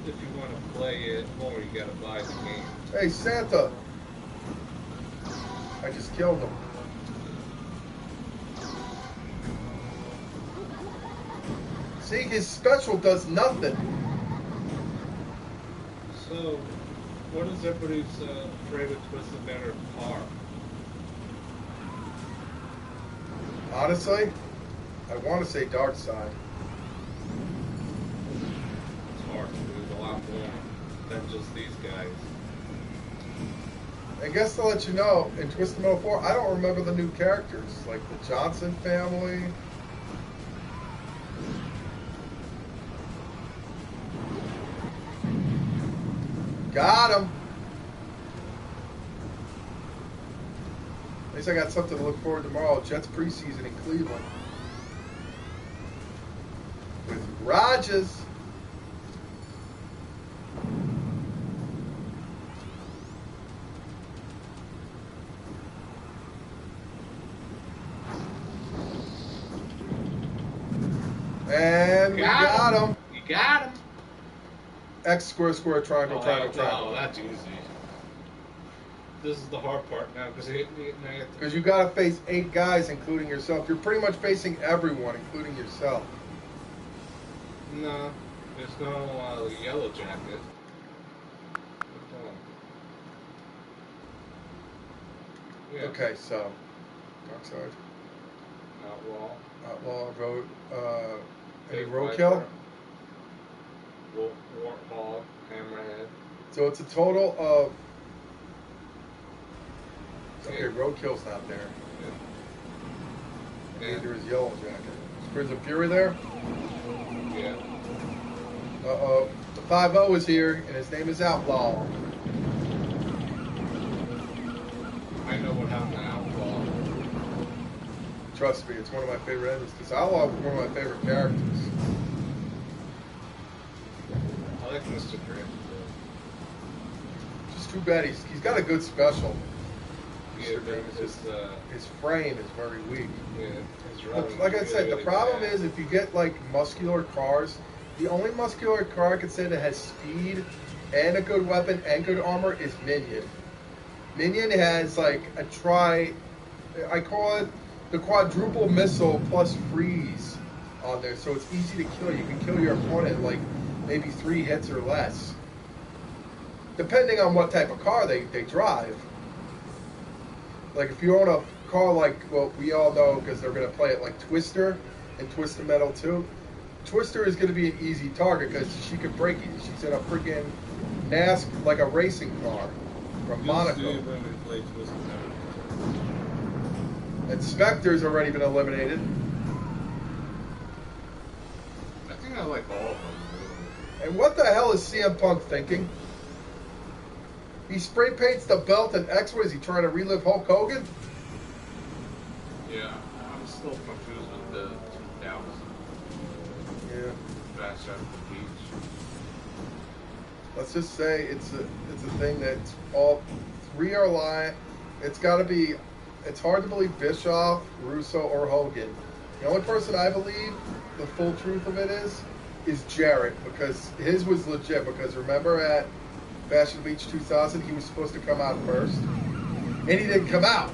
if you want to play it more, you gotta buy the game. Hey, Santa. I just killed him. See, his special does nothing. So, what is everybody's favorite Twisted Metal car? Honestly, I want to say Dark Side. It's hard. There's a lot more than just these guys. I guess to let you know, in Twisted Metal 4, I don't remember the new characters, like the Johnson family. Got him. At least I got something to look forward to tomorrow. Jets preseason in Cleveland. With Rodgers. And we got him. You got him. X square square triangle triangle triangle. Oh, that's easy. This is the hard part now because Because you got to face 8 guys, including yourself. You're pretty much facing everyone, including yourself. No, there's no yellow jacket. Yeah. Okay, so Dark Side, Outlaw. Road, any Big roadkill? Viper, Warthog, Hammerhead. So it's a total of. Okay, Yeah. roadkill's not there. Yeah. Neither is Yellow Jacket. Is Prison Fury there? Yeah. Uh-oh. The 5-0 is here, and his name is Outlaw. I know what happened to Outlaw. Trust me, it's one of my favorite enemies. Because Outlaw was one of my favorite characters. I like Mr. Grant. Just too bad he's got a good special. Yeah, but Just his, his frame is very weak. yeah, his But running like I is said, the really problem bad. is if you get like muscular cars, the only muscular car I could say that has speed and a good weapon and good armor is Minion. Minion has like a I call it the quadruple missile plus freeze on there, so it's easy to kill. You can kill your opponent in like maybe 3 hits or less, depending on what type of car they drive. Like if you own a car like, well, we all know because they're going to play it like Twister and Twisted Metal 2. Twister is going to be an easy target because she can break it. She's in a freaking NASCAR, like a racing car from Monaco. When we play Twisted Metal. And Spectre's already been eliminated. I like all of them. And what the hell is CM Punk thinking? He spray paints the belt and X. What is he trying to relive Hulk Hogan? Yeah, I'm still confused with the 2000 Yeah. Bash at the Beach. Let's just say it's a thing that all three are lying. It's got to be. It's hard to believe Bischoff, Russo, or Hogan. The only person I believe the full truth of it is Jarrett, because his was legit. Because remember at Bash at the Beach 2000, he was supposed to come out first, and he didn't come out.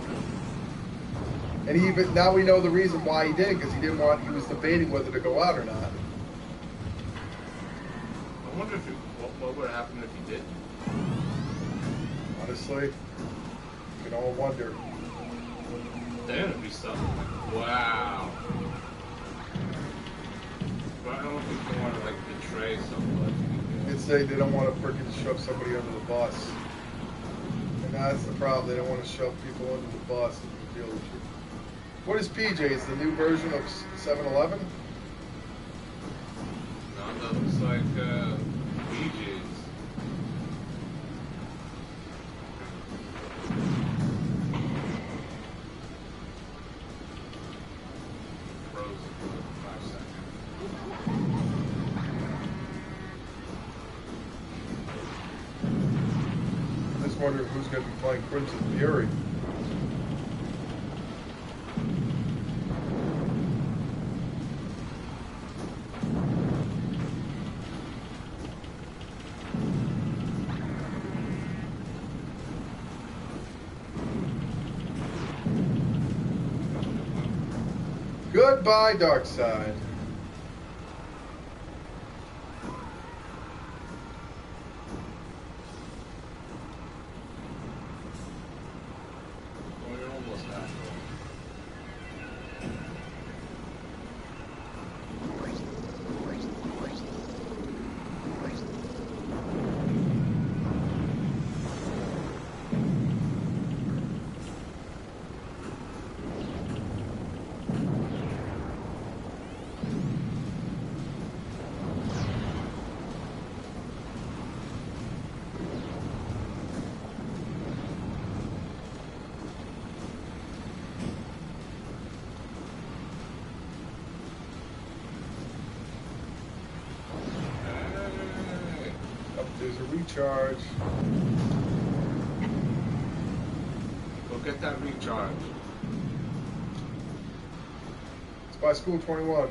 And even now we know the reason why he didn't, because he didn't want. He was debating whether to go out or not. I wonder if what would happen if he didn't. Honestly, you can all wonder. Then it'd be something like, wow. But I don't think they want to like betray somebody. It's they don't want to freaking shove somebody under the bus, and that's the problem. They don't want to shove people under the bus. And deal with you. What is PJ? Is the new version of 7-Eleven? No, that looks like BJ's. Frozen for 5 seconds. I'm just wondering who's going to be playing Crimson Fury. Goodbye, Darkseid. Well, you're almost halfway. Hey. Up there's a recharge. Go get that recharge. It's by School 21.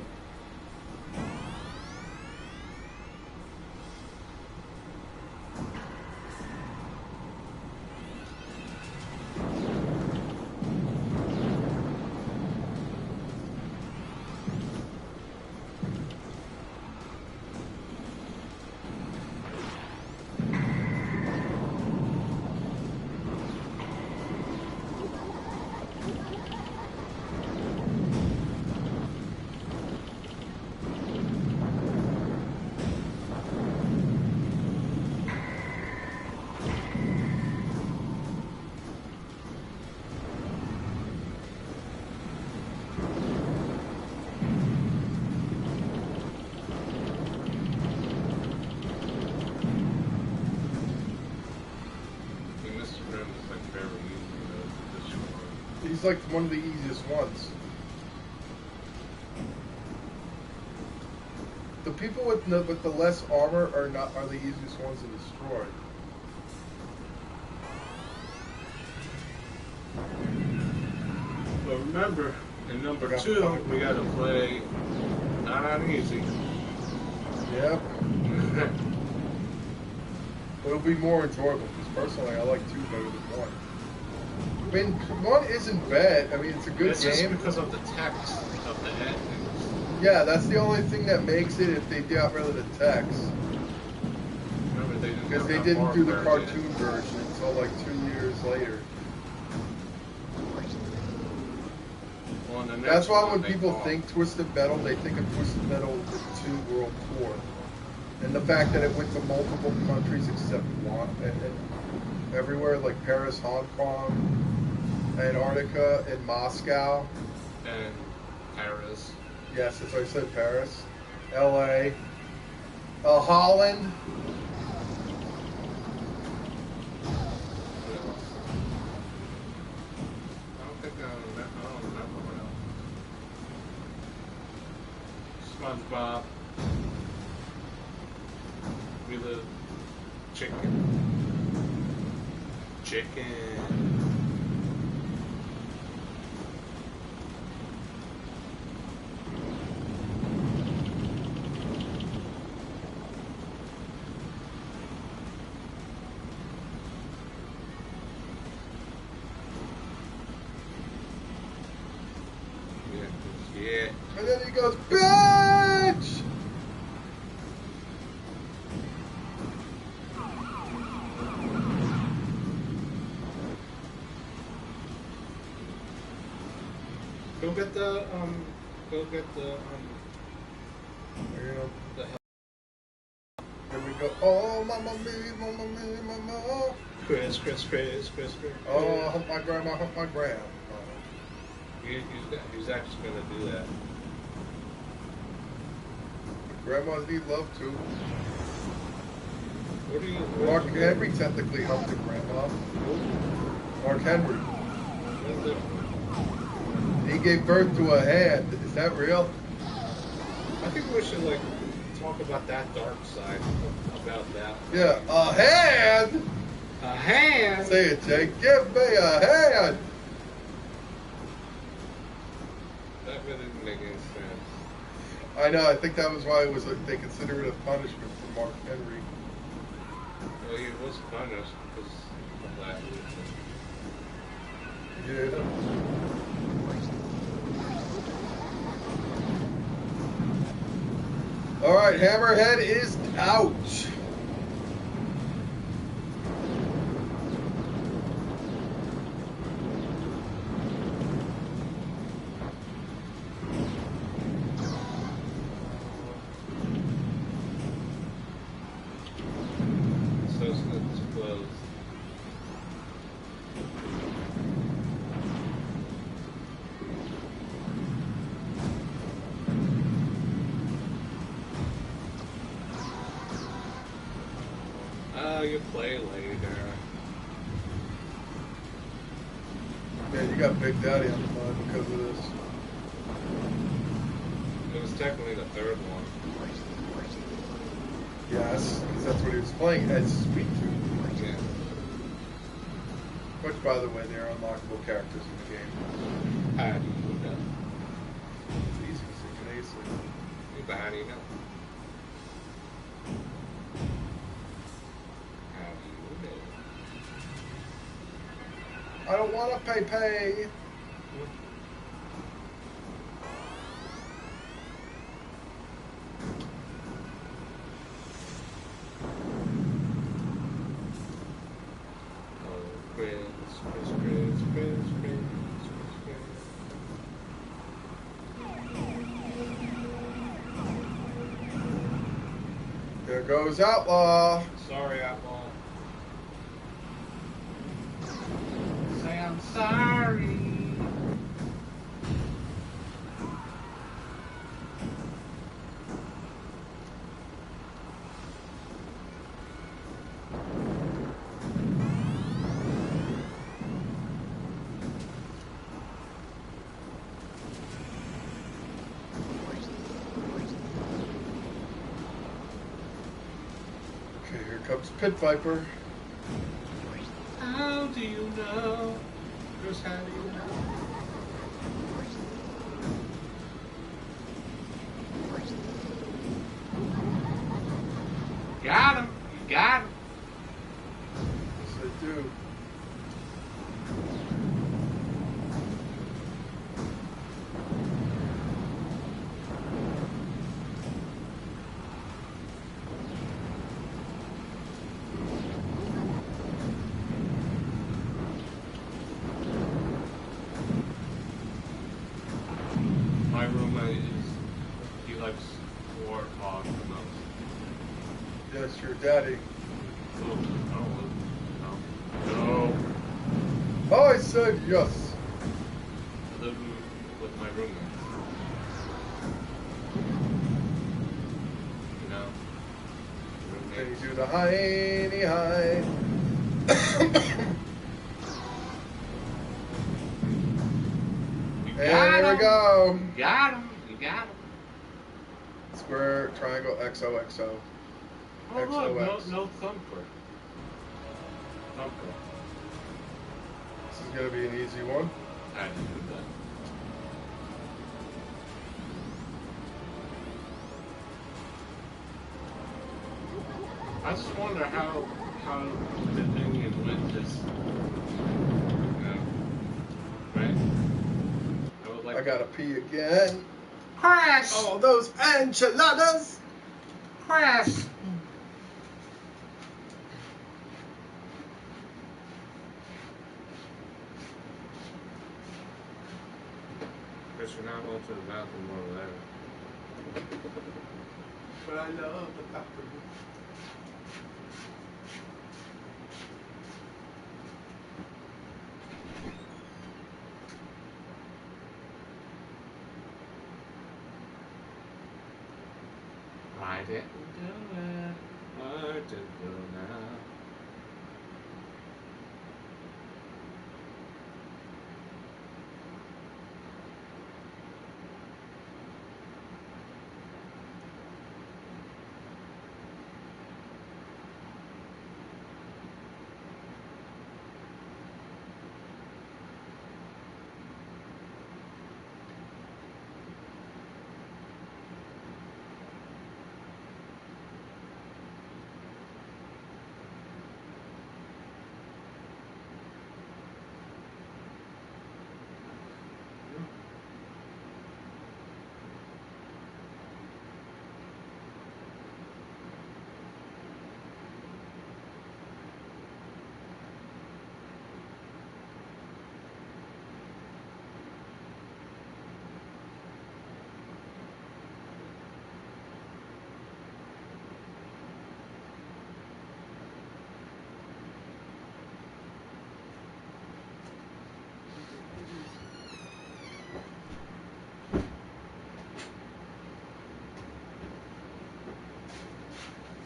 He's like one of the easiest ones. The people with the less armor are the easiest ones to destroy. But remember, in number Yeah. 2, we got to play not on easy. Yep. But it'll be more enjoyable because personally I like 2 better than 1. I mean, 1 isn't bad. I mean, it's a good It's game. just because of the text of the endings. Yeah, that's the only thing that makes it if they got rid of the text. Remember, they didn't Because have they that didn't hard do the version. cartoon version until like 2 years later. Well, the next That's why one when they people call- think Twisted Metal, they think of Twisted Metal 2 World Tour. And the fact that it went to multiple countries except one, and everywhere, like Paris, Hong Kong, Antarctica, and Moscow. and Paris. Yes, that's why I said Paris. L.A. Holland. I don't think I don't remember what else. SpongeBob. We the chicken. Chicken. Yeah. And then he goes, bitch! Go get the You know, the hell. here we go. Oh, mama me, mama me, mama. Chris. Oh, hump my grandma, hump my grandma. He's actually gonna do that. Grandmas need love too. What are you? Mark Henry technically humped a grandma. Mark Henry. He gave birth to a hand. Is that real? I think we should like talk about that dark side about that. Yeah, a hand. A hand. Say it, Jake. Give me a hand. That really didn't make any sense. I know. I think that was why it was. They consider it a punishment for Mark Henry. Well, he was punished because of that. Yeah. All right, Hammerhead is out. So it's closed. You play later. Man, you got Big Daddy on the mind because of this. It was technically the third one. Yes, because that's what he was playing as Sweet Tooth. Yeah. Which, by the way, they're unlockable characters in the game. How do you know? It's easy, so you can ace it. But how do you know? How do you know? I don't want to pay. There goes Outlaw. Sorry, Outlaw. Say I'm sorry. Okay, here comes Pit Viper. How do you know? Chris, how do you know? Got him. You got him. Yes, I do. My roommate he likes Warthog the most. Yes, your daddy. Oh, no. Oh, I said yes. I live with my roommate. the hiney high. You And got there him. we go. You got him. You got him. Square, triangle, XOXO. Oh look, XOX. no thumper. Thumper. This is gonna be an easy one. I didn't do that. I just wonder how the Indian went this. Right? I would like. I gotta pee again. Crash! Oh, those enchiladas! Crash! Guess you're not going to the bathroom over there. But I love the bathroom. I didn't do it. I didn't do that.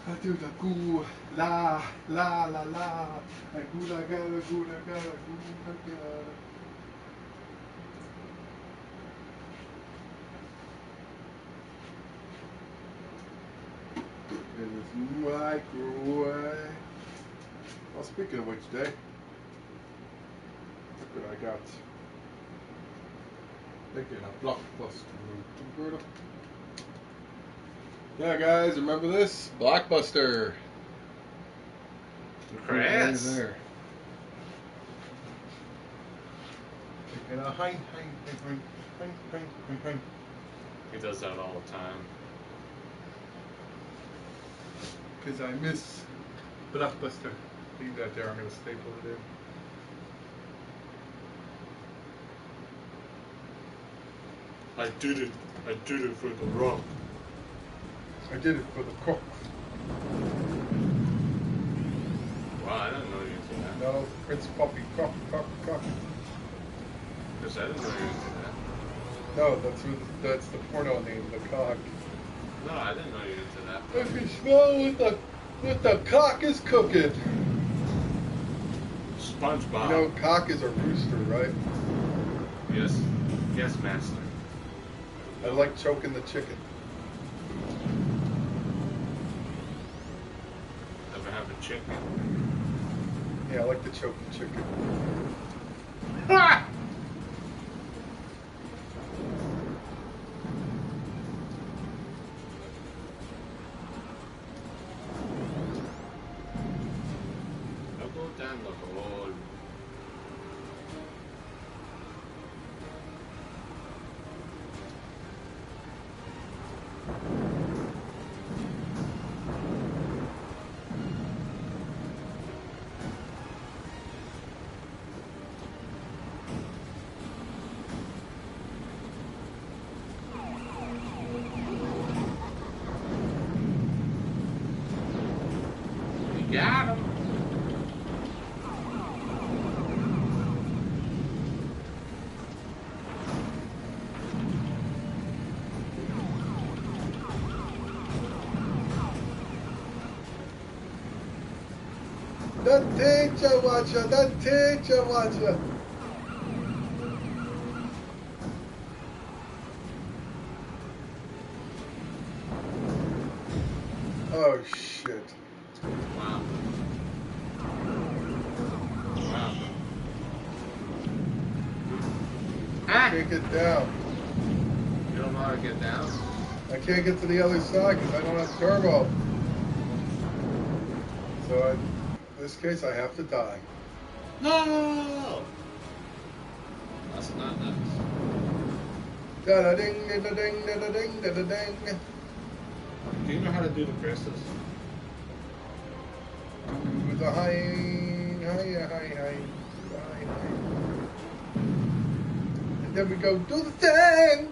I do the goo, la, la, la, la. I goo, la, ga, la, goo, la, ga, la, goo, la, ga. In this microwave. Well, speaking of which, Dave, look what I got. Thinking a blockbuster. Yeah, guys, remember this? Blockbuster. Chris. There. Taking a hein. He does that all the time. Because I miss Blockbuster. Leave that there. I'm going to staple it in. I did it for the rock. I did it for the cook. Wow, I didn't know you did that. No, Prince Puppy, cook. Chris, I didn't know you did that. No, that's the porno name, the cock. No, I didn't know you did that. I can smell what the cock is cooking. SpongeBob. You know, cock is a rooster, right? Yes. Yes, master. I like choking the chicken. Ever have a chicken? Yeah, I like to choke the chicken. Ah! I'll go down the hole. You got him. That teacher watcher, that teacher watcher. Oh shit. Wow. Wow. Ah! Can't get down. You don't know how to get down? I can't get to the other side because I don't have turbo. So in this case, I have to die. No! That's not nice. Da da ding da da ding da da ding da da ding. Do you know how to do the Christmas? Do the high. And then we go do the thing.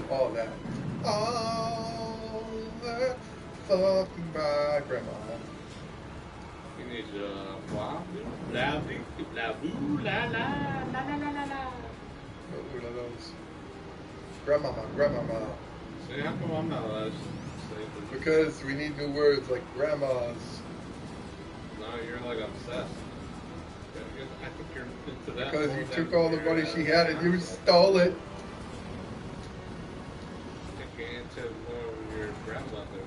All that fucking by grandma. You need to wow, blah, blah, blah, blah, la, la, la, la, la, la, la. One of those. Grandmama. See, how come I'm not allowed to say this? Because we need new words like grandmas. No, you're like obsessed. I think you're into that. Because more you than took all the you're, money she had and you stole it. I think you're into more of your grandmother.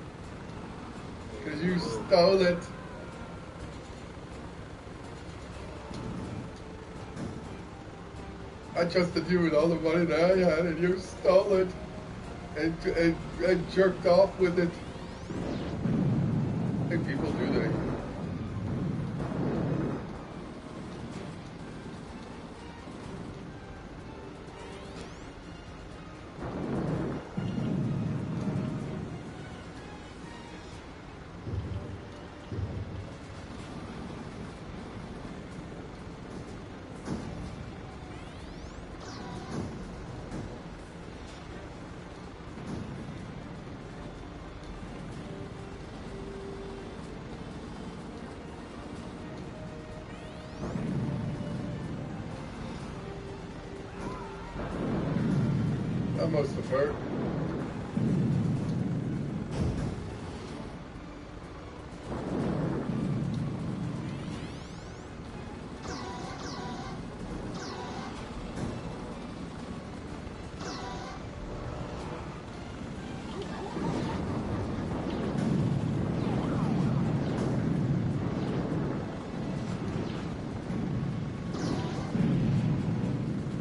Because you stole it. I trusted you with all the money that I had and you stole it. And jerked off with it. I think people do that. That must have hurt.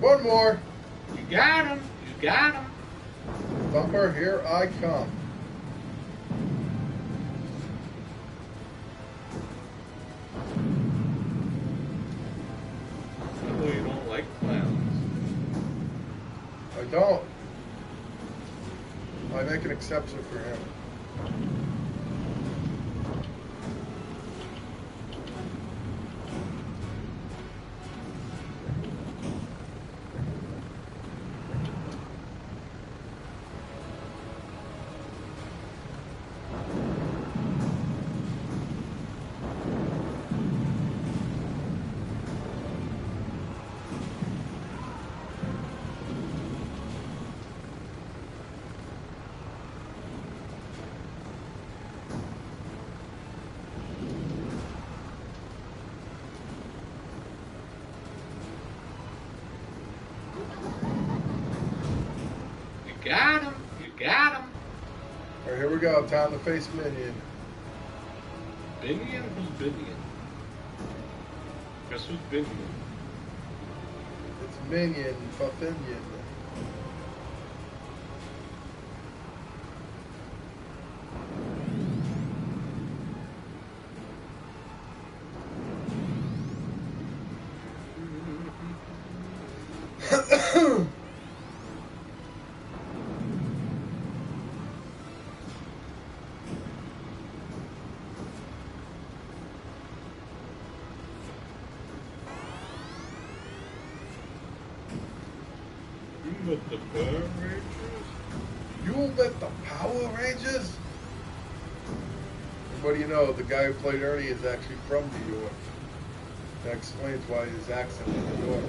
One more. You got him. You got him. Thumper, here I come. Oh, you don't like clowns. I don't. I make an exception for him. You got him. You got him. All right, here we go. Time to face Minion. Binion? Who's Binion? Guess who's Binion? It's Minion, Fuffinion. You with the Power Rangers? You met the Power Rangers? And what do you know? The guy who played Ernie is actually from New York. That explains why his accent is New York.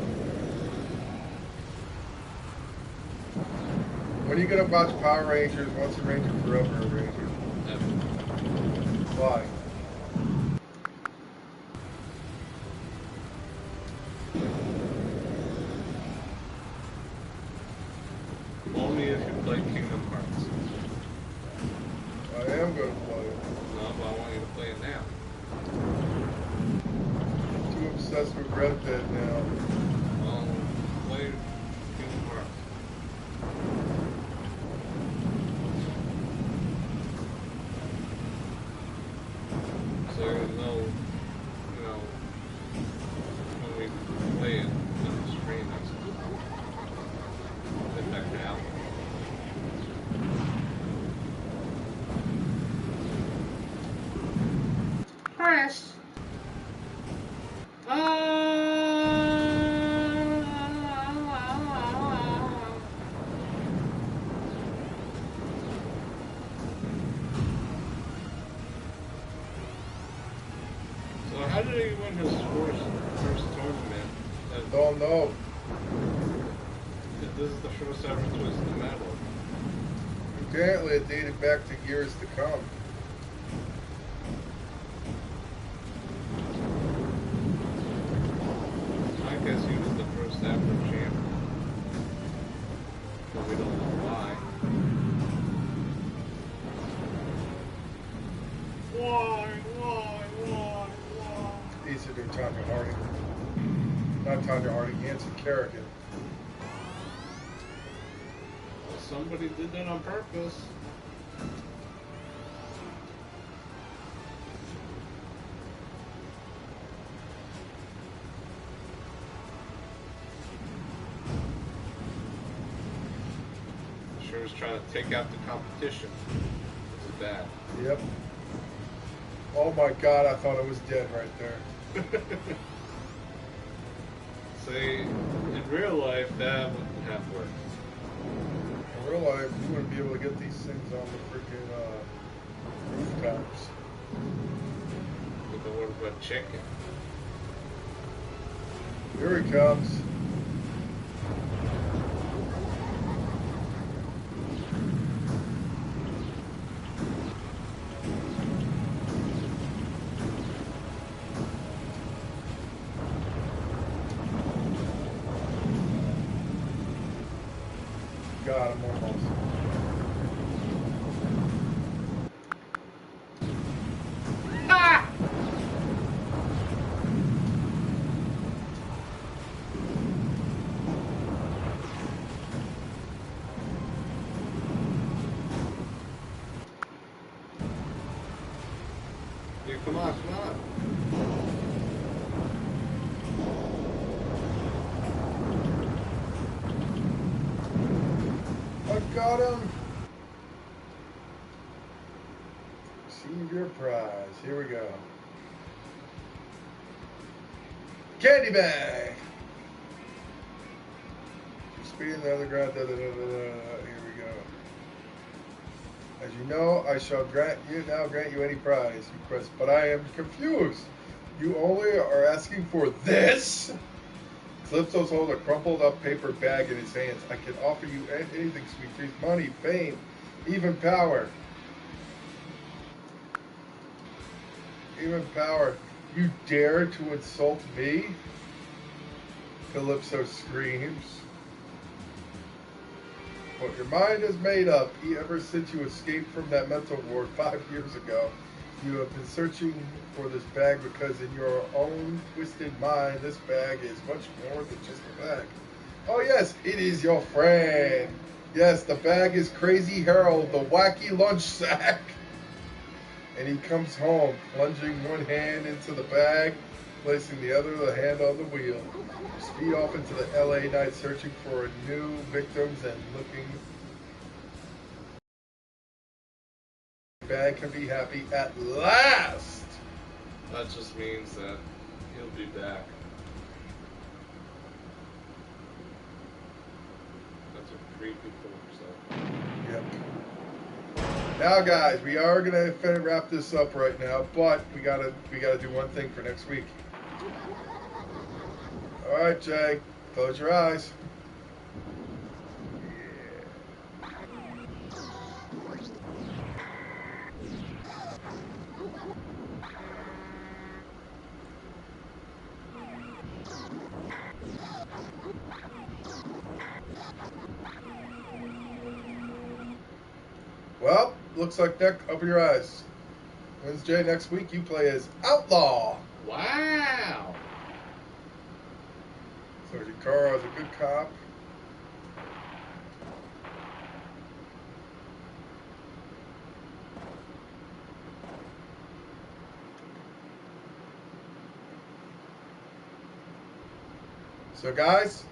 When are you gonna watch Power Rangers? Once a Ranger, forever a Ranger. Never. Why? Only if you play Kingdom Hearts. I am going to play it. No, but I want you to play it now. Too obsessed with Red Dead now. Well, play Kingdom Hearts. So you know, when we play it on the screen, that's it back now. Chris. So how did he win his first tournament? Don't know. This is the first ever Twisted Metal. Apparently it dated back to years to come. I guess he was the first ever champion. But we don't know why. He said to Tanya Harding. Not Tanya Harding, Nancy Kerrigan. Well, somebody did that on purpose. Sure was trying to take out the competition. This is bad. Yep. Oh my God, I thought it was dead right there. See, in real life, that wouldn't have worked. In real life, you wouldn't be able to get these things on the freaking rooftops. With the word about chicken. Here he comes. God, I'm almost. Ah! Yeah, come on, come on. I got him. Receive your prize. Here we go. Candy bag. Speed in the underground. Da, da, da, da, da. Here we go. As you know, I shall grant you any prize you request, but I am confused. You only are asking for this? Calypso's hold a crumpled up paper bag in his hands. I can offer you anything, sweet dreams, money, fame, even power. Even power. You dare to insult me? Calypso screams. But your mind is made up. Ever since you escaped from that mental ward 5 years ago, you have been searching for this bag because in your own twisted mind, this bag is much more than just a bag. Oh yes, it is your friend. Yes, the bag is Crazy Harold, the wacky lunch sack. And he comes home, plunging one hand into the bag, placing the hand on the wheel. Speed off into the LA night, searching for new victims and looking. Bag can be happy at last. That just means that he'll be back. That's a creepy cool. Yep. Now, guys, we are gonna wrap this up right now, but we gotta do one thing for next week. All right, Jay, close your eyes. Yeah. Well, looks like Nick, open your eyes. Wednesday next week you play as Outlaw. Wow. So Hikaru is a good cop. So guys,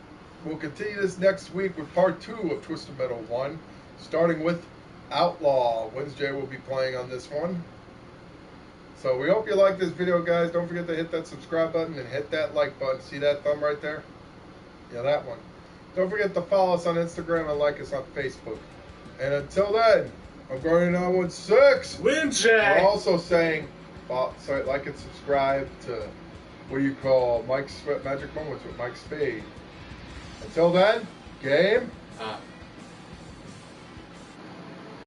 we'll continue this next week with part 2 of Twisted Metal 1, starting with Outlaw. Wednesday will be playing on this one. So we hope you like this video, guys. Don't forget to hit that subscribe button and hit that like button. See that thumb right there? Yeah, that one. Don't forget to follow us on Instagram and like us on Facebook. And until then, I'm going on with 6. Wednesday. We're also saying, like and subscribe to what you call Mike's Magic Moments with Mike Spade. Until then, game. Up.